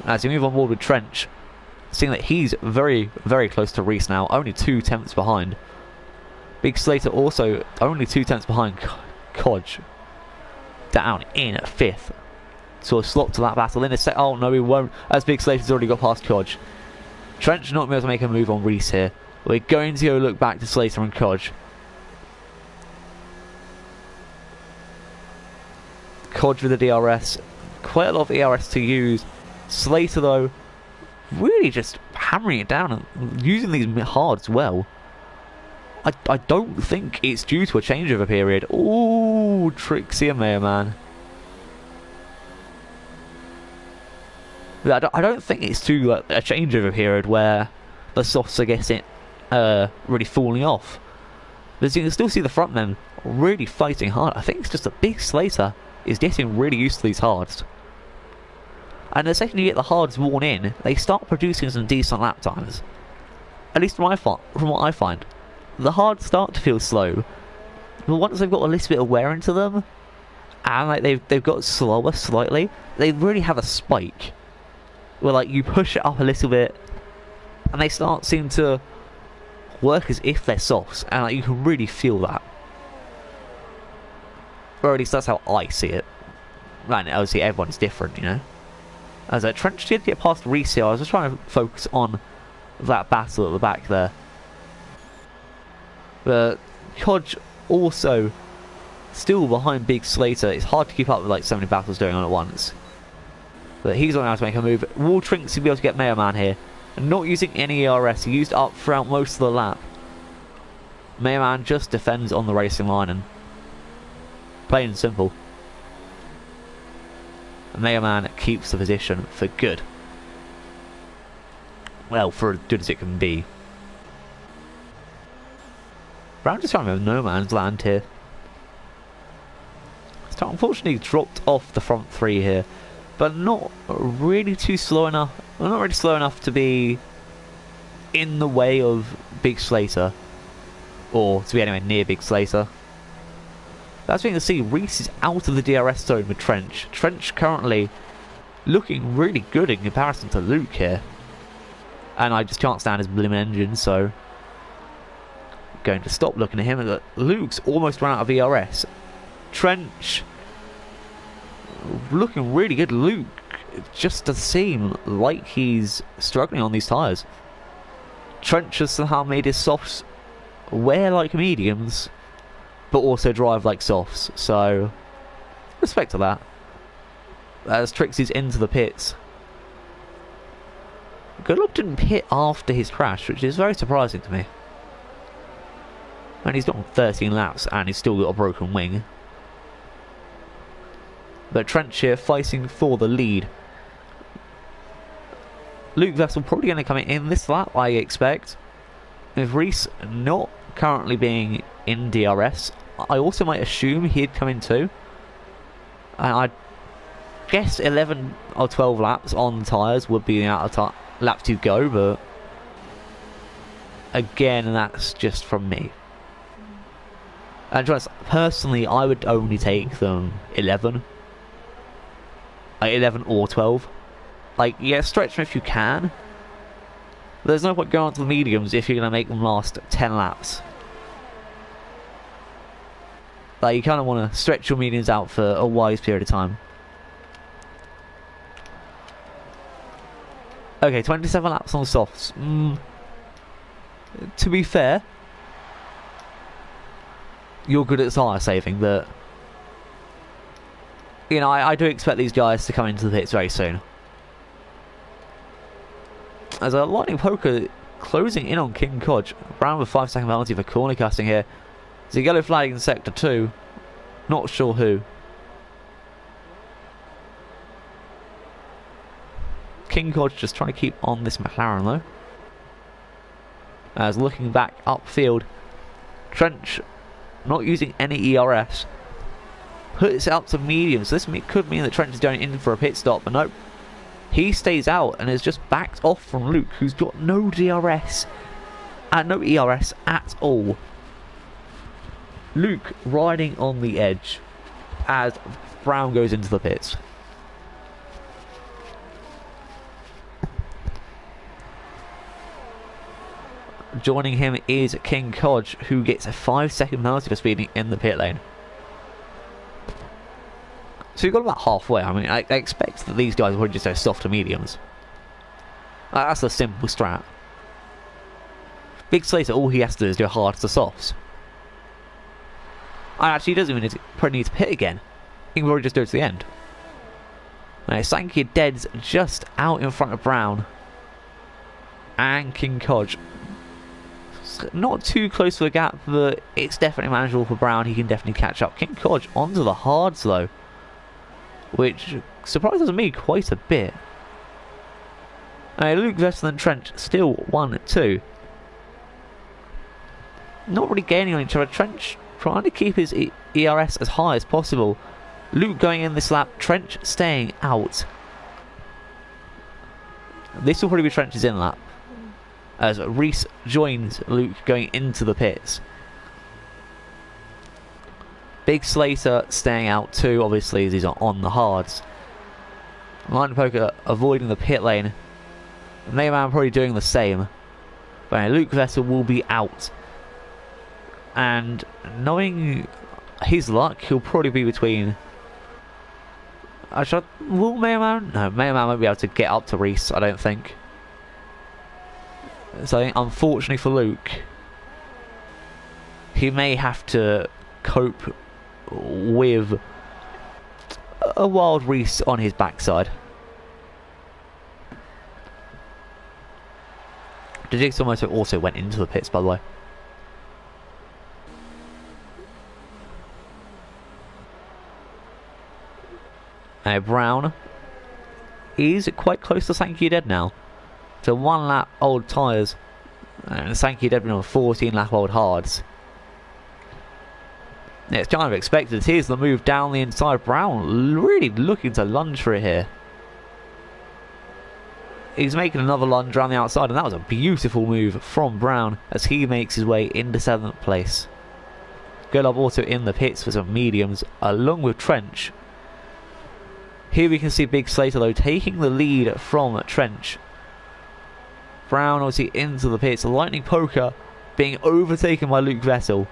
as we move on board with Trench, seeing that he's very, very close to Reese now, only 2 tenths behind. Big Slater also only 2 tenths behind Kodge, down in 5th. So a slot to that battle in a set. Oh no, he won't, as Big Slater's already got past Kodge. Trench not able to make a move on Reese here. We're going to go look back to Slater and Kodge. Kodge with the DRS, quite a lot of ERS to use. Slater though, really just hammering it down and using these hards well. I don't think it's due to a changeover period. Ooh, Trixie and Man. I don't think it's to a changeover period where the softs are getting really falling off. But you can still see the front men really fighting hard. I think it's just a Big Slater is getting really used to these hards. And the second you get the hards worn in, they start producing some decent lap times. At least from what I find. The hards start to feel slow, but once they've got a little bit of wear into them, and like they've got slower slightly, they really have a spike. Where like you push it up a little bit, and they seem to work as if they're softs, and like you can really feel that. Or at least that's how I see it. Right, obviously everyone's different, you know. As Trench did get past Reese here, I was just trying to focus on that battle at the back there. But Kodge also still behind Big Slater. It's hard to keep up with like so many battles going on at once. But he's on how to make a move. Will Trinks be able to get Mayor Man here? And not using any ERS. He used up throughout most of the lap. Mayor Man just defends on the racing line and plain and simple. Mayor Man keeps the position for good. Well, for as good as it can be. Brown just trying to have no man's land here. So unfortunately dropped off the front 3 here, but not really too slow enough. Well, not really slow enough to be in the way of Big Slater, or to be anywhere near Big Slater. That's what you can see. Reese is out of the DRS zone with Trench. Trench currently looking really good in comparison to Luke here, and I just can't stand his blim engine, so going to stop looking at him. Luke's almost run out of ERS. Trench looking really good. Luke just does seem like he's struggling on these tyres. Trench has somehow made his softs wear like mediums, but also drive like softs. So respect to that. As Trixie's into the pits. Goodluck didn't pit after his crash, which is very surprising to me. And he's done 13 laps and he's still got a broken wing. But Trench here fighting for the lead. Luke Vessel probably going to come in this lap, I expect. With Reese not currently being in DRS, I also might assume he'd come in too. And I guess 11 or 12 laps on tyres would be out of lap to go, but again, that's just from me. And just personally, I would only take them 11. Like 11 or 12. Like, yeah, stretch them if you can. But there's no point going on to the mediums if you're going to make them last 10 laps. Like, you kind of want to stretch your mediums out for a wise period of time. Okay, 27 laps on softs. To be fair, you're good at tyre saving, but you know, I do expect these guys to come into the pits very soon. As a Lightning Poker closing in on King Kodge. Brown with 5-second penalty for corner cutting here. There's a yellow flag in sector 2. Not sure who. King Codge just trying to keep on this McLaren though. As looking back upfield, Trench not using any ERS. Puts it out to medium, so this could mean that Trench is going in for a pit stop, but nope. He stays out and is just backed off from Luke, who's got no DRS. No ERS at all. Luke riding on the edge as Brown goes into the pits. Joining him is King Codge, who gets a 5-second penalty for speeding in the pit lane. So you've got about halfway. I mean, I expect that these guys would just go soft to mediums. That's a simple strat. Big Slater, all he has to do is go hard to softs. And actually, he doesn't even probably need to pit again. He can probably just do it to the end. Now, Sankey Dead's just out in front of Brown. And King Codge. Not too close to a gap, but it's definitely manageable for Brown. He can definitely catch up. King Codge onto the hards though, which surprises me quite a bit. Luke Vessel and Trench still 1-2. Not really gaining on each other. Trench trying to keep his ERS as high as possible. Luke going in this lap. Trench staying out. This will probably be Trench's in lap, as Reese joins Luke going into the pits. Big Slater staying out too, obviously, as he's on the hards. Lightning Poker avoiding the pit lane. Mayman probably doing the same. But Luke Vessel will be out. And knowing his luck, he'll probably be between... will Mayman? No, Mayman won't be able to get up to Reese, I don't think. So I think, unfortunately for Luke, he may have to cope with a wild Reese on his backside. The Jigsaw Motor also went into the pits, by the way. Brown is quite close to Sankey Dead now. To 1 lap old tyres, and Sankey Dead on 14 lap old hards. Yeah, it's kind of expected. Here's the move down the inside. Brown really looking to lunge for it here. He's making another lunge around the outside, and that was a beautiful move from Brown as he makes his way into 7th place. Good up auto in the pits for some mediums, along with Trench. Here we can see Big Slater though taking the lead from Trench. Brown obviously into the pits. Lightning Poker being overtaken by Luke Vessel.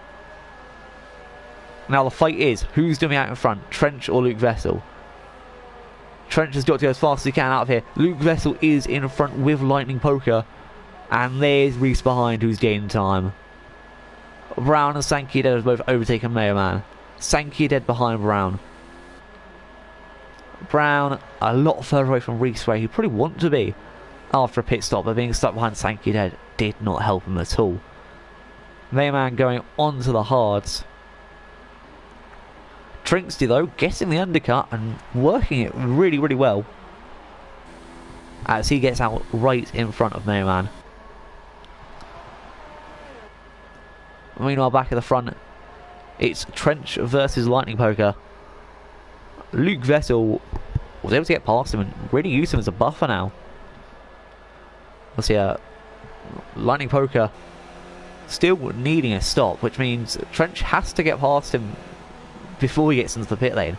Now the fight is, who's going to be out in front, Trench or Luke Vessel? Trench has got to go as fast as he can out of here. Luke Vessel is in front with Lightning Poker. And there's Reese behind, who's gaining time. Brown and Sankey Dead have both overtaken Mayor Man. Sankey Dead behind Brown. Brown a lot further away from Reese where he probably wanted to be after a pit stop, but being stuck behind Sankey Dead did not help him at all. Mayman going onto the hards. Trinksty though getting the undercut and working it really, really well as he gets out right in front of Mayman. Meanwhile, back at the front, it's Trench versus Lightning Poker. Luke Vessel was able to get past him and really use him as a buffer now. Let's see, Lightning Poker still needing a stop, which means Trench has to get past him before he gets into the pit lane.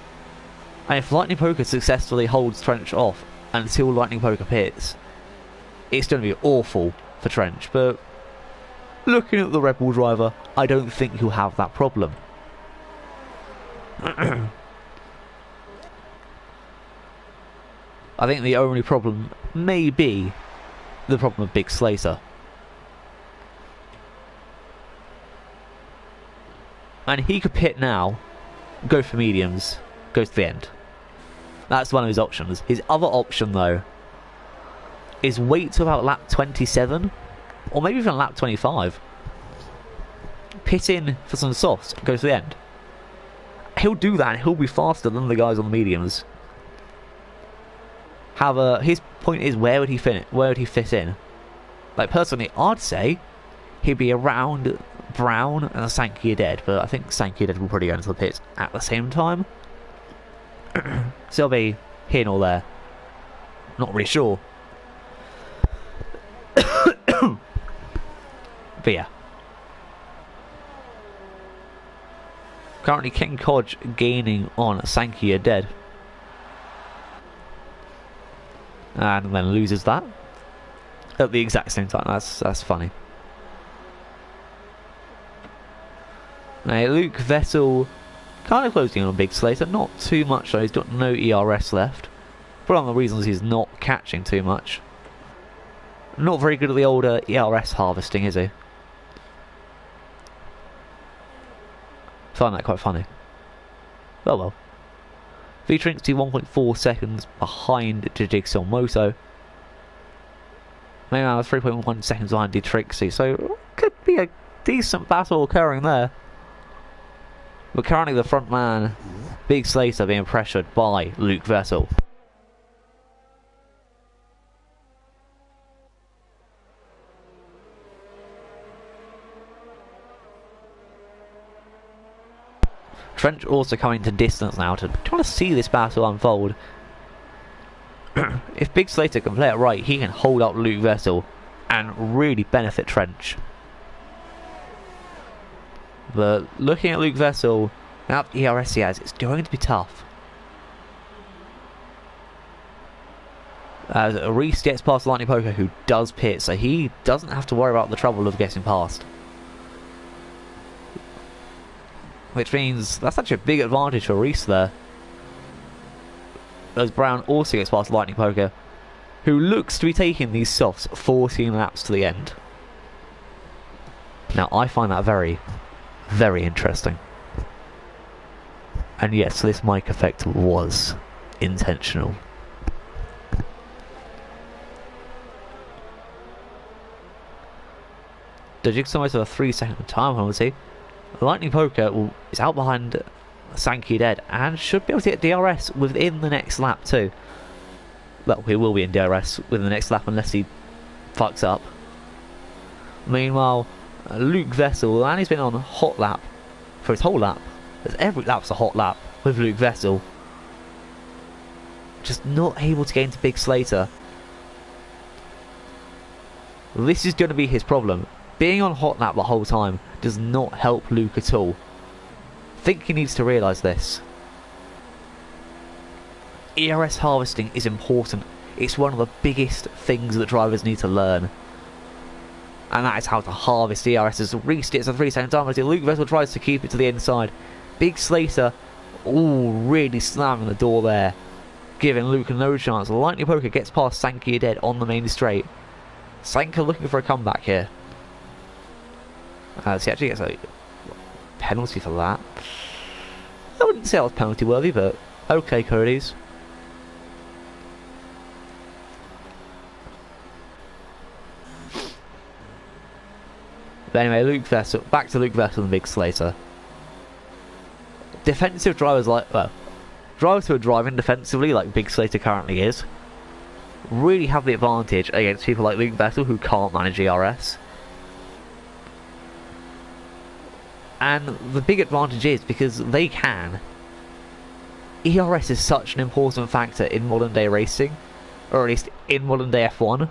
And if Lightning Poker successfully holds Trench off until Lightning Poker pits, it's going to be awful for Trench. But looking at the Red Bull driver, I don't think he'll have that problem. I think the only problem may be the problem of Big Slater. And he could pit now, go for mediums, go to the end. That's one of his options. His other option though is wait till about lap 27 or maybe even lap 25 pit in for some softs and go to the end. He'll do that and he'll be faster than the guys on the mediums. However, his point is, where would he fit? Where would he fit in? Like, personally, I'd say he'd be around Brown and Sankey dead, but I think Sankey dead will probably go into the pits at the same time. So he'll be here or there. Not really sure. But yeah. Currently, King Kodge gaining on Sankey dead. And then loses that at the exact same time. That's funny. Now, Luke Vettel kind of closing on Big Slater, not too much though. He's got no ERS left. But one of the reasons he's not catching too much. Not very good at the older ERS harvesting, is he? Find that quite funny. Oh well. Featuring to 1.4 seconds behind Jigsaw Moto. Maybe 3.1 seconds behind Trixie, so could be a decent battle occurring there. But currently the front man, Big Slater, being pressured by Luke Vettel. Trench also coming to distance now to try to see this battle unfold. If Big Slater can play it right, he can hold up Luke Vettel and really benefit Trench. But looking at Luke Vettel, now the ERS he has, it's going to be tough. As Reese gets past Lightning Poker, who does pit, so he doesn't have to worry about the trouble of getting past. Which means that's actually a big advantage for Reese there. As Brown also gets past Lightning Poker, who looks to be taking these softs 14 laps to the end. Now, I find that very, very interesting. And yes, this mic effect was intentional. The Jigsaw Moto a 3-second time penalty. Lightning Poker is out behind Sankey dead and should be able to get DRS within the next lap too. Well, he will be in DRS within the next lap unless he fucks up. Meanwhile, Luke Vettel, and he's been on a hot lap for his whole lap. As every lap's a hot lap with Luke Vettel. Just not able to get into Big Slater. This is going to be his problem. Being on hot lap the whole time does not help Luke at all. I think he needs to realise this. ERS harvesting is important. It's one of the biggest things that drivers need to learn. And that is how to harvest ERS. As Reese gets a 3-second time penalty, Luke Vettel tries to keep it to the inside. Big Slater, really slamming the door there, giving Luke no chance. Lightning Poker gets past Sankey dead on the main straight. Sankey looking for a comeback here. So he actually gets a penalty for that. I wouldn't say it was penalty worthy, but okay, Cody's. But anyway, Luke Vettel, back to Luke Vettel and Big Slater. Defensive drivers drivers who are driving defensively like Big Slater currently is, really have the advantage against people like Luke Vettel who can't manage ERS. And the big advantage is because they can. ERS is such an important factor in modern day racing, or at least in modern day F1,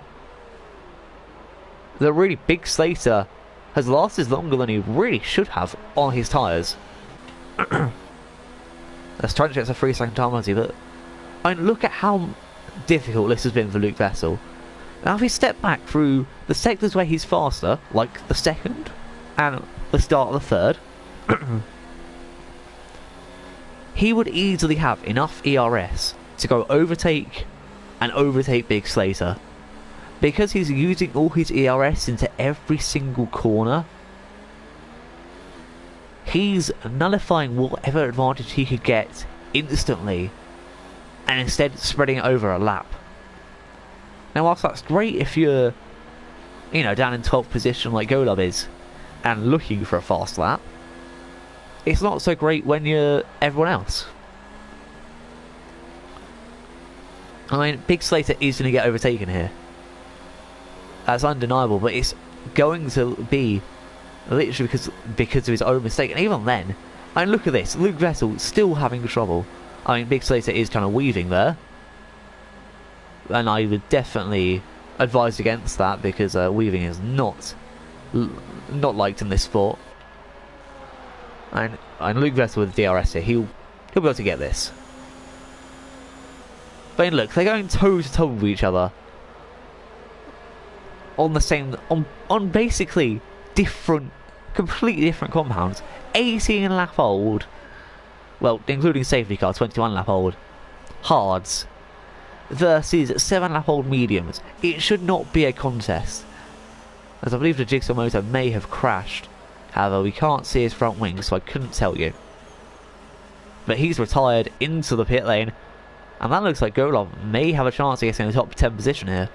that really Big Slater has lasted longer than he really should have on his tyres. Let's try to get a 3-second time penalty, but I mean, look at how difficult this has been for Luke Vettel. Now if we step back through the sectors where he's faster, like the second and the start of the third, he would easily have enough ERS to go overtake Big Slater. Because he's using all his ERS into every single corner, he's nullifying whatever advantage he could get instantly and instead spreading it over a lap. Now whilst that's great if you're, down in 12th position like Golub is, and looking for a fast lap, it's not so great when you're everyone else. I mean, Big Slater is going to get overtaken here. That's undeniable, but it's going to be literally because of his own mistake. And even then, I mean, look at this. Luke Vettel still having trouble. I mean, Big Slater is kind of weaving there. And I would definitely advise against that, because weaving is not liked in this sport. And Luke Vettel with DRS here, he'll be able to get this. But I mean, look, they're going toe to toe with each other on the same, on basically completely different compounds. 18 lap old, well, including safety car, 21 lap old hards versus 7 lap old mediums. It should not be a contest, as I believe the Jigsaw motor may have crashed. However, we can't see his front wing, so I couldn't tell you. But he's retired into the pit lane, and that looks like Golov may have a chance of getting in the top 10 position here.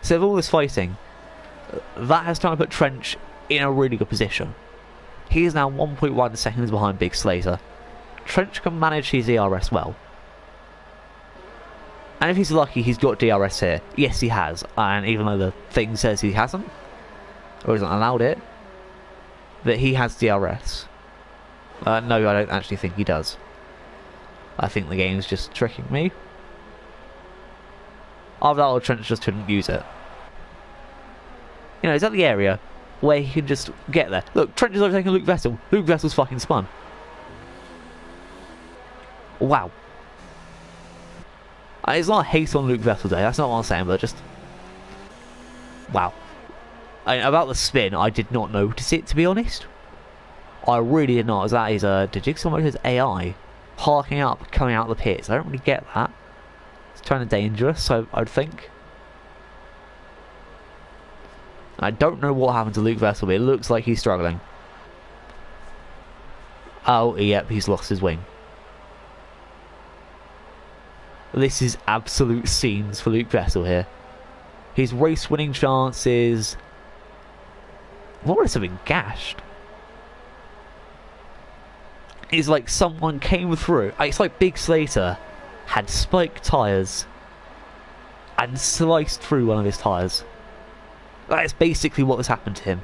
So with all this fighting, that has time to put Trench in a really good position. He is now 1.1 seconds behind Big Slater. Trench can manage his ERS well. And if he's lucky, he's got DRS here. Yes, he has. And even though the thing says he hasn't, or isn't allowed it, that he has DRS. No, I don't actually think he does. I think the game's just tricking me. Either that or Trench just couldn't use it. You know, he's at the area where he can just get there. Look, Trench is overtaking Luke Vettel. Luke Vettel's fucking spun. Wow. It's not a hate on Luke Vettel today, that's not what I'm saying, but just... wow. About the spin, I did not notice it, to be honest. I really did not, as that is the Jigsaw motor's AI parking up, coming out of the pits. I don't really get that. It's kind of dangerous, so I'd think. I don't know what happened to Luke Vettel, but it looks like he's struggling. Oh, yep, he's lost his wing. This is absolute scenes for Luke Vettel here. His race-winning chances more or less have been gashed. It's like someone came through. It's like Big Slater had spiked tyres and sliced through one of his tyres. That is basically what has happened to him.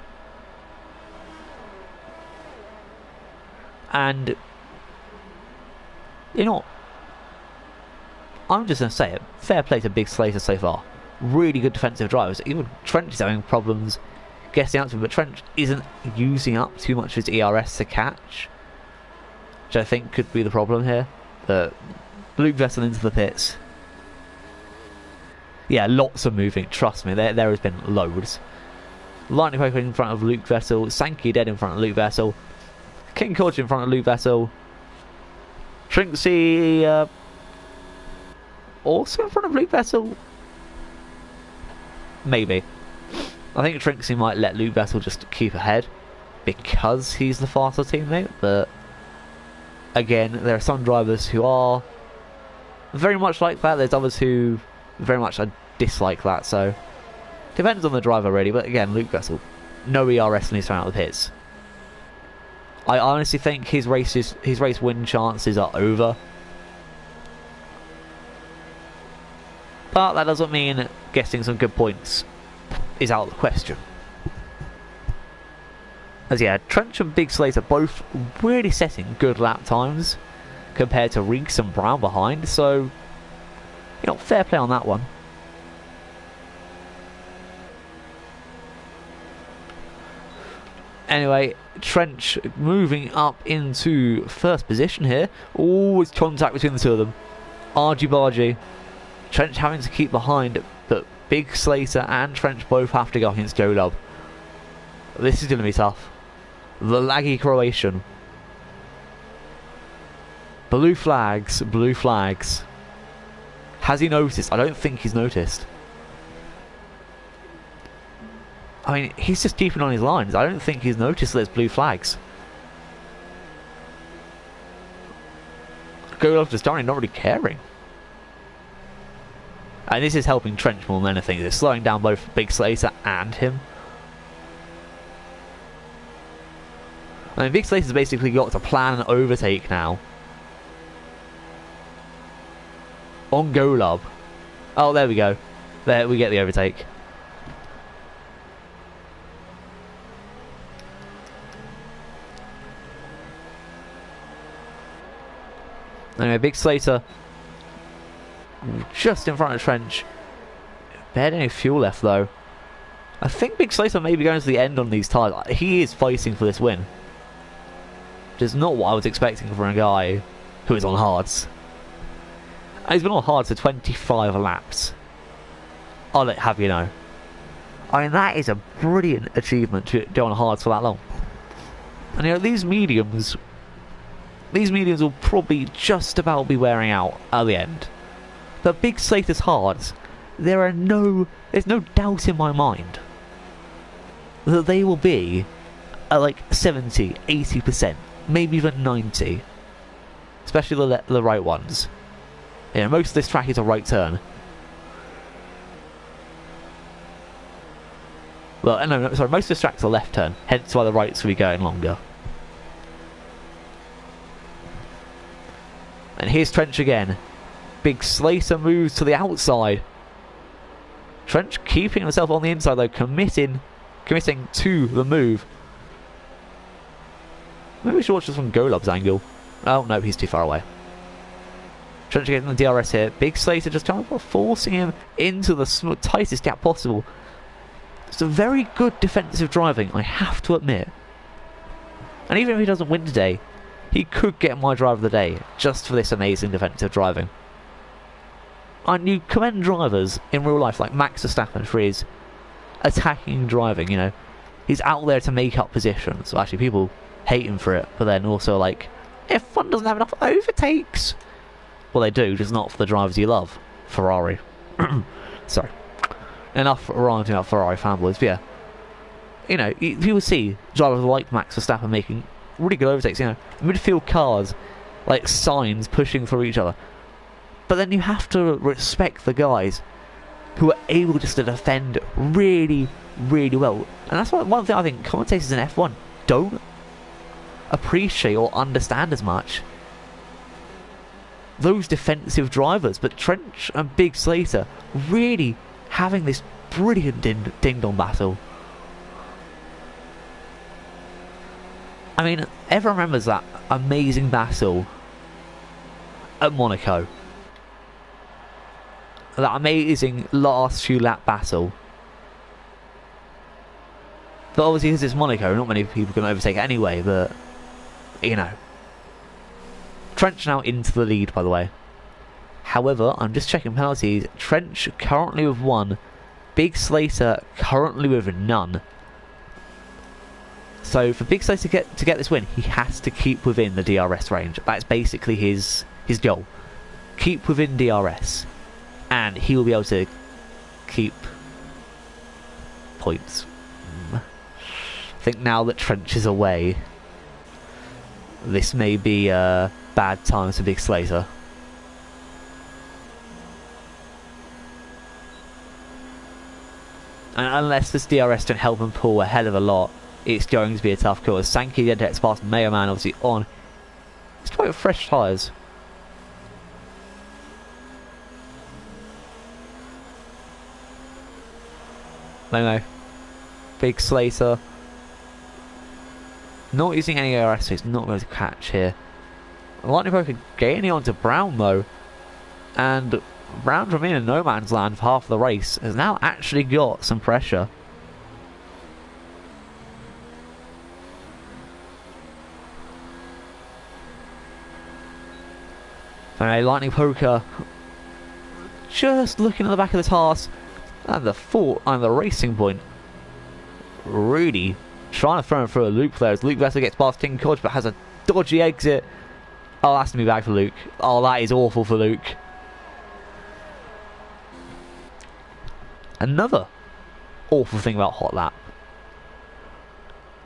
And you know, I'm just going to say it. Fair play to Big Slater so far. Really good defensive drivers. Even Trench is having problems getting out to him, but Trench isn't using up too much of his ERS to catch, which I think could be the problem here. But Luke Vettel into the pits. Yeah, lots of moving, trust me, there has been loads. Lightning Poker in front of Luke Vettel, Sankey dead in front of Luke Vettel, King Coach in front of Luke Vettel, Trinksy also in front of Luke Vettel? Maybe. I think Trinksy might let Luke Vettel just keep ahead because he's the faster teammate, but again, there are some drivers who are very much like that, there's others who very much dislike that, so depends on the driver really. But again, Luke Vettel, no ERS when he's thrown out of the pits. I honestly think his race win chances are over, but that doesn't mean getting some good points is out of the question. As yeah, Trench and Big Slater both really setting good lap times compared to Reeks and Brown behind, so you know, fair play on that one. Anyway, Trench moving up into first position here. Always contact between the two of them. Argy-bargy. Trench having to keep behind, but Big Slater and Trench both have to go against Golub. This is going to be tough. The laggy Croatian. Blue flags, blue flags. Has he noticed? I don't think he's noticed. I mean, he's just keeping on his lines. I don't think he's noticed there's blue flags. Golub just not really caring. And this is helping Trench more than anything. It's slowing down both Big Slater and him. I mean, Big Slater's basically got to plan an overtake now. On Golub. Oh, there we go. There, we get the overtake. Anyway, Big Slater just in front of Trench. Barely any fuel left though. I think Big Slater may be going to the end on these tyres. He is fighting for this win. Which is not what I was expecting from a guy who is on hards. And he's been on hards for 25 laps. I'll have you know. I mean, that is a brilliant achievement to go on hards for that long. And you know, these mediums will probably just about be wearing out at the end. But Big Slater's hards, there's no doubt in my mind that they will be at like 70, 80%, maybe even 90. Especially the right ones. You know, most of this track is a right turn. Well, no, sorry, most of this track's a left turn, hence why the rights will be going longer. And here's Trench again. Big Slater moves to the outside. Trench keeping himself on the inside though, committing to the move. Maybe we should watch this from Golub's angle. Oh no, he's too far away. Trench getting the DRS here. Big Slater just kind of forcing him into the tightest gap possible. It's a very good defensive driving, I have to admit. And even if he doesn't win today, he could get my driver of the day just for this amazing defensive driving. And you commend drivers in real life like Max Verstappen for his attacking driving, you know. He's out there to make up positions. So actually people hate him for it, but then also like, F1 doesn't have enough overtakes. Well, they do, just not for the drivers you love. Ferrari. Sorry. Enough ranting about Ferrari fanboys, but yeah. You know, people see drivers like Max Verstappen making really good overtakes, you know. Midfield cars, like signs pushing through each other. But then you have to respect the guys who are able just to defend really, really well. And that's one thing I think commentators in F1 don't appreciate or understand as much. Those defensive drivers, but Trench and Big Slater really having this brilliant ding-dong battle. I mean, everyone remembers that amazing battle at Monaco. That amazing last few lap battle. But obviously because it's Monaco, not many people can overtake it anyway, but you know. Trench now into the lead, by the way. However, I'm just checking penalties. Trench currently with 1. Big Slater currently with none. So for Big Slater to get this win, he has to keep within the DRS range. That's basically his goal. Keep within DRS. And he will be able to keep points. I think now that Trench is away, this may be bad times for Big Slater. And unless this DRS don't help him pull a hell of a lot, it's going to be a tough call. As Sankey then gets past Mayo Man obviously on. It's quite fresh tyres. No. Big Slater. Not using any DRS, so he's not going to catch here. Lightning Poker gaining onto Brown though. And Brown from in no man's land for half of the race has now actually got some pressure. Anyway, Lightning Poker just looking at the back of the task and the racing point. Really trying to throw him through a loop there as Luke Vessel gets past King Kodge but has a dodgy exit. Oh, that's going to be bad for Luke. Oh, that is awful for Luke. Another awful thing about Hot Lap.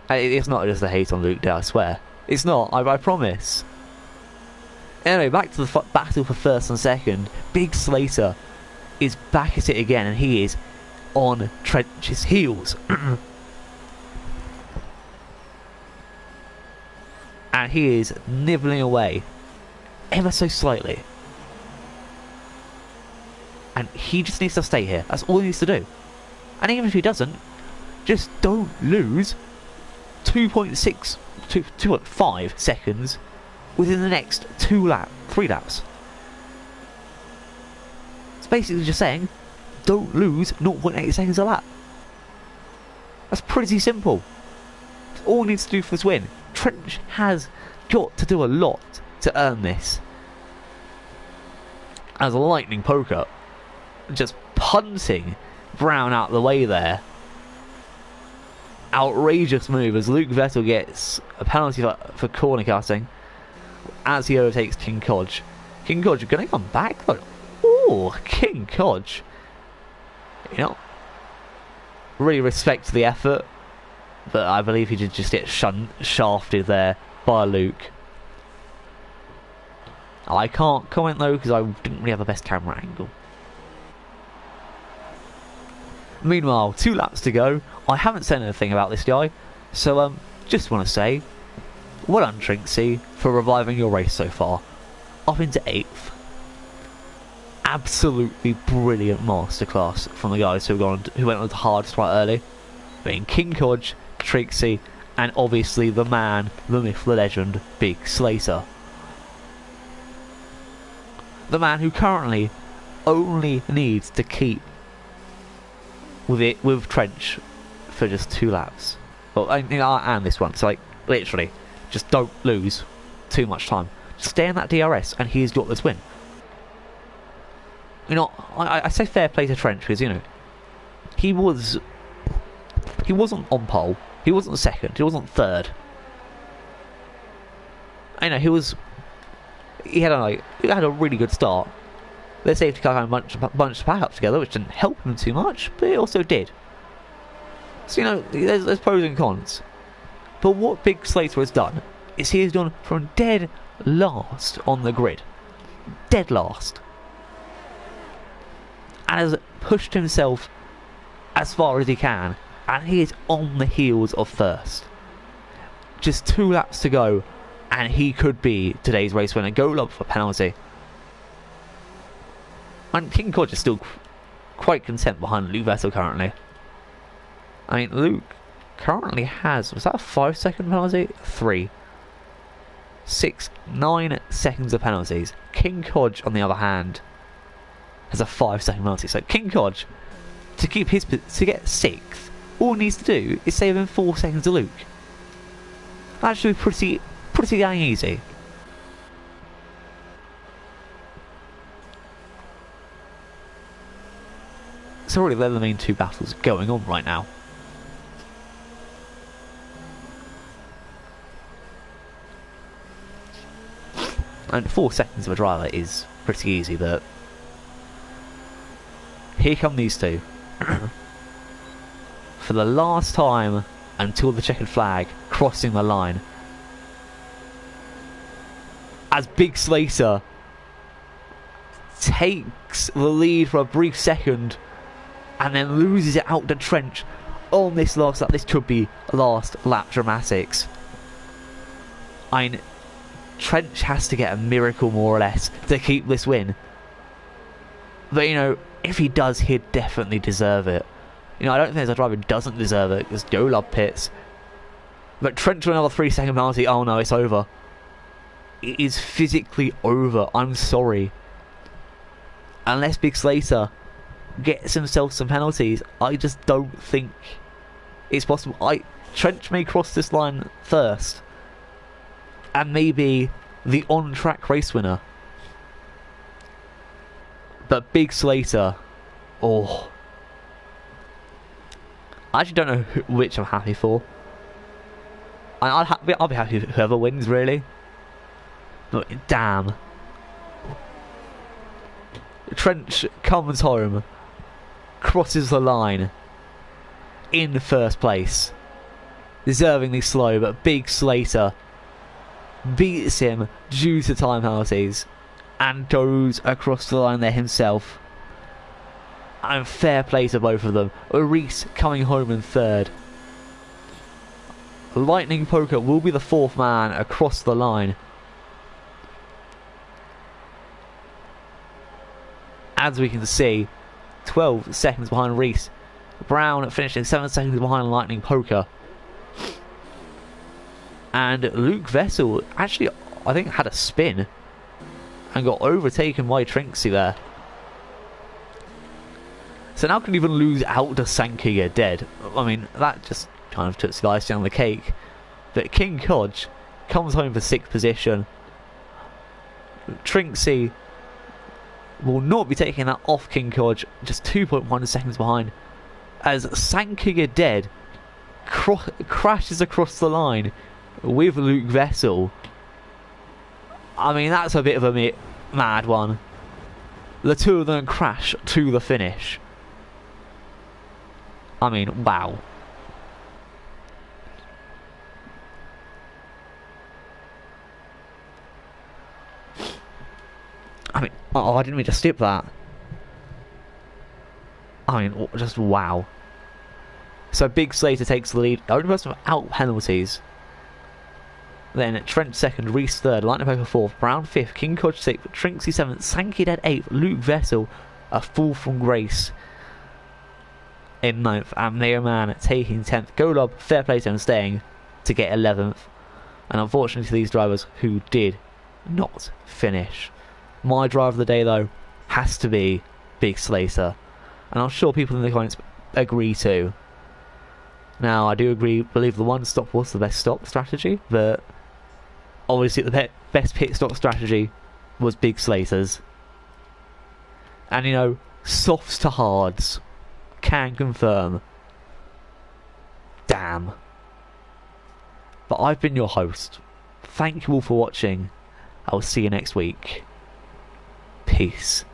It's not just a hate on Luke there, I swear. It's not, I promise. Anyway, back to the battle for first and second. Big Slater is back at it again, and he is on Trench's heels. and he is nibbling away ever so slightly. And he just needs to stay here. That's all he needs to do. And even if he doesn't, just don't lose 2.5 seconds within the next 3 laps. It's basically just saying, don't lose 0.8 seconds a lap. That's pretty simple. That's all he needs to do for this win. Trench has got to do a lot to earn this. As a lightning poker, just punting Brown out of the way there. Outrageous move as Luke Vettel gets a penalty for corner cutting as he overtakes King Kodge. King Kodge going to come back though. Oh, King Kodge. You know, really respect the effort, but I believe he did just get shafted there by Luke. I can't comment though because I didn't really have the best camera angle. Meanwhile, 2 laps to go. I haven't said anything about this guy, so just want to say, well done Trinksy for reviving your race so far. Up into 8th. Absolutely brilliant masterclass from the guys who went on the hardest right early. Being King Kodge, Trinksy, and obviously the man, the myth, the legend, Big Slater. The man who currently only needs to keep with Trench for just 2 laps. Well, and this one. So like literally, just don't lose too much time. Just stay in that DRS, and he's got this win. You know, I say fair play to Trench because, you know, he wasn't on pole, he wasn't second, he wasn't third. I know he had a really good start. Their safety car had a bunch of pack-ups together, which didn't help him too much, but it also did. So, you know, there's pros and cons. But what Big Slater has done is he has gone from dead last on the grid. Dead last. And has pushed himself as far as he can. And he is on the heels of first. Just 2 laps to go, and he could be today's race winner. Go lob for penalty. And King Kodge is still quite content behind Luke Vettel currently. I mean, Luke currently has, was that a 5-second penalty? 3. 9 seconds of penalties. King Kodge, on the other hand, has a 5-second penalty. So King Kodge, to get 6th, all he needs to do is save him 4 seconds to Luke. That should be pretty dang easy. So really they're the main 2 battles going on right now. And 4 seconds of a driver is pretty easy, but here come these 2. For the last time until the checkered flag, crossing the line. As Big Slater takes the lead for a brief second and then loses it out to Trench on this last lap. This could be last lap dramatics. I mean, Trench has to get a miracle more or less to keep this win. But, you know, if he does, he'd definitely deserve it. You know, I don't think there's a driver who doesn't deserve it, because Go love pits. But Trench with another 3-second penalty, oh no, it's over. It is physically over, I'm sorry. Unless Big Slater gets himself some penalties, I just don't think it's possible. Trench may cross this line first, and maybe the on-track race winner. But Big Slater, oh, I actually don't know which I'm happy for. I'll be happy with whoever wins, really. But damn, Trench comes home, crosses the line in first place, deservingly slow, but Big Slater beats him due to time penalties and goes across the line there himself. And fair play to both of them. Reese coming home in third. Lightning Poker will be the 4th man across the line. As we can see, 12 seconds behind Reese. Brown finishing 7 seconds behind Lightning Poker. And Luke Vessel actually, I think, had a spin and got overtaken by Trinksy there. So now can even lose out to Sankiga dead. I mean, that just kind of took the icing on the cake. But King Kodge comes home for 6th position. Trinksy will not be taking that off King Kodge, just 2.1 seconds behind. As Sankiga dead crashes across the line with Luke Vessel. I mean, that's a bit of a mad one. The two of them crash to the finish. I mean, wow. I mean, oh, I didn't mean to skip that. I mean, just wow. So Big Slater takes the lead. Only person without penalties. Then Trent 2nd, Reese 3rd, Lightning Poker 4th, Brown 5th, King Kodge 6th, Trinksy 7th, Sankey Dead 8th, Luke Vessel a fall from grace in 9th, and Mayor Man taking 10th. Golob, fair play to him, staying to get 11th. And unfortunately to these drivers who did not finish. My driver of the day though has to be Big Slater, and I'm sure people in the comments agree too. Now I do believe the one stop was the best stop strategy, but obviously the best pit stop strategy was Big Slater's. And you know, softs to hards, can confirm. Damn. But I've been your host. Thank you all for watching. I'll see you next week. Peace.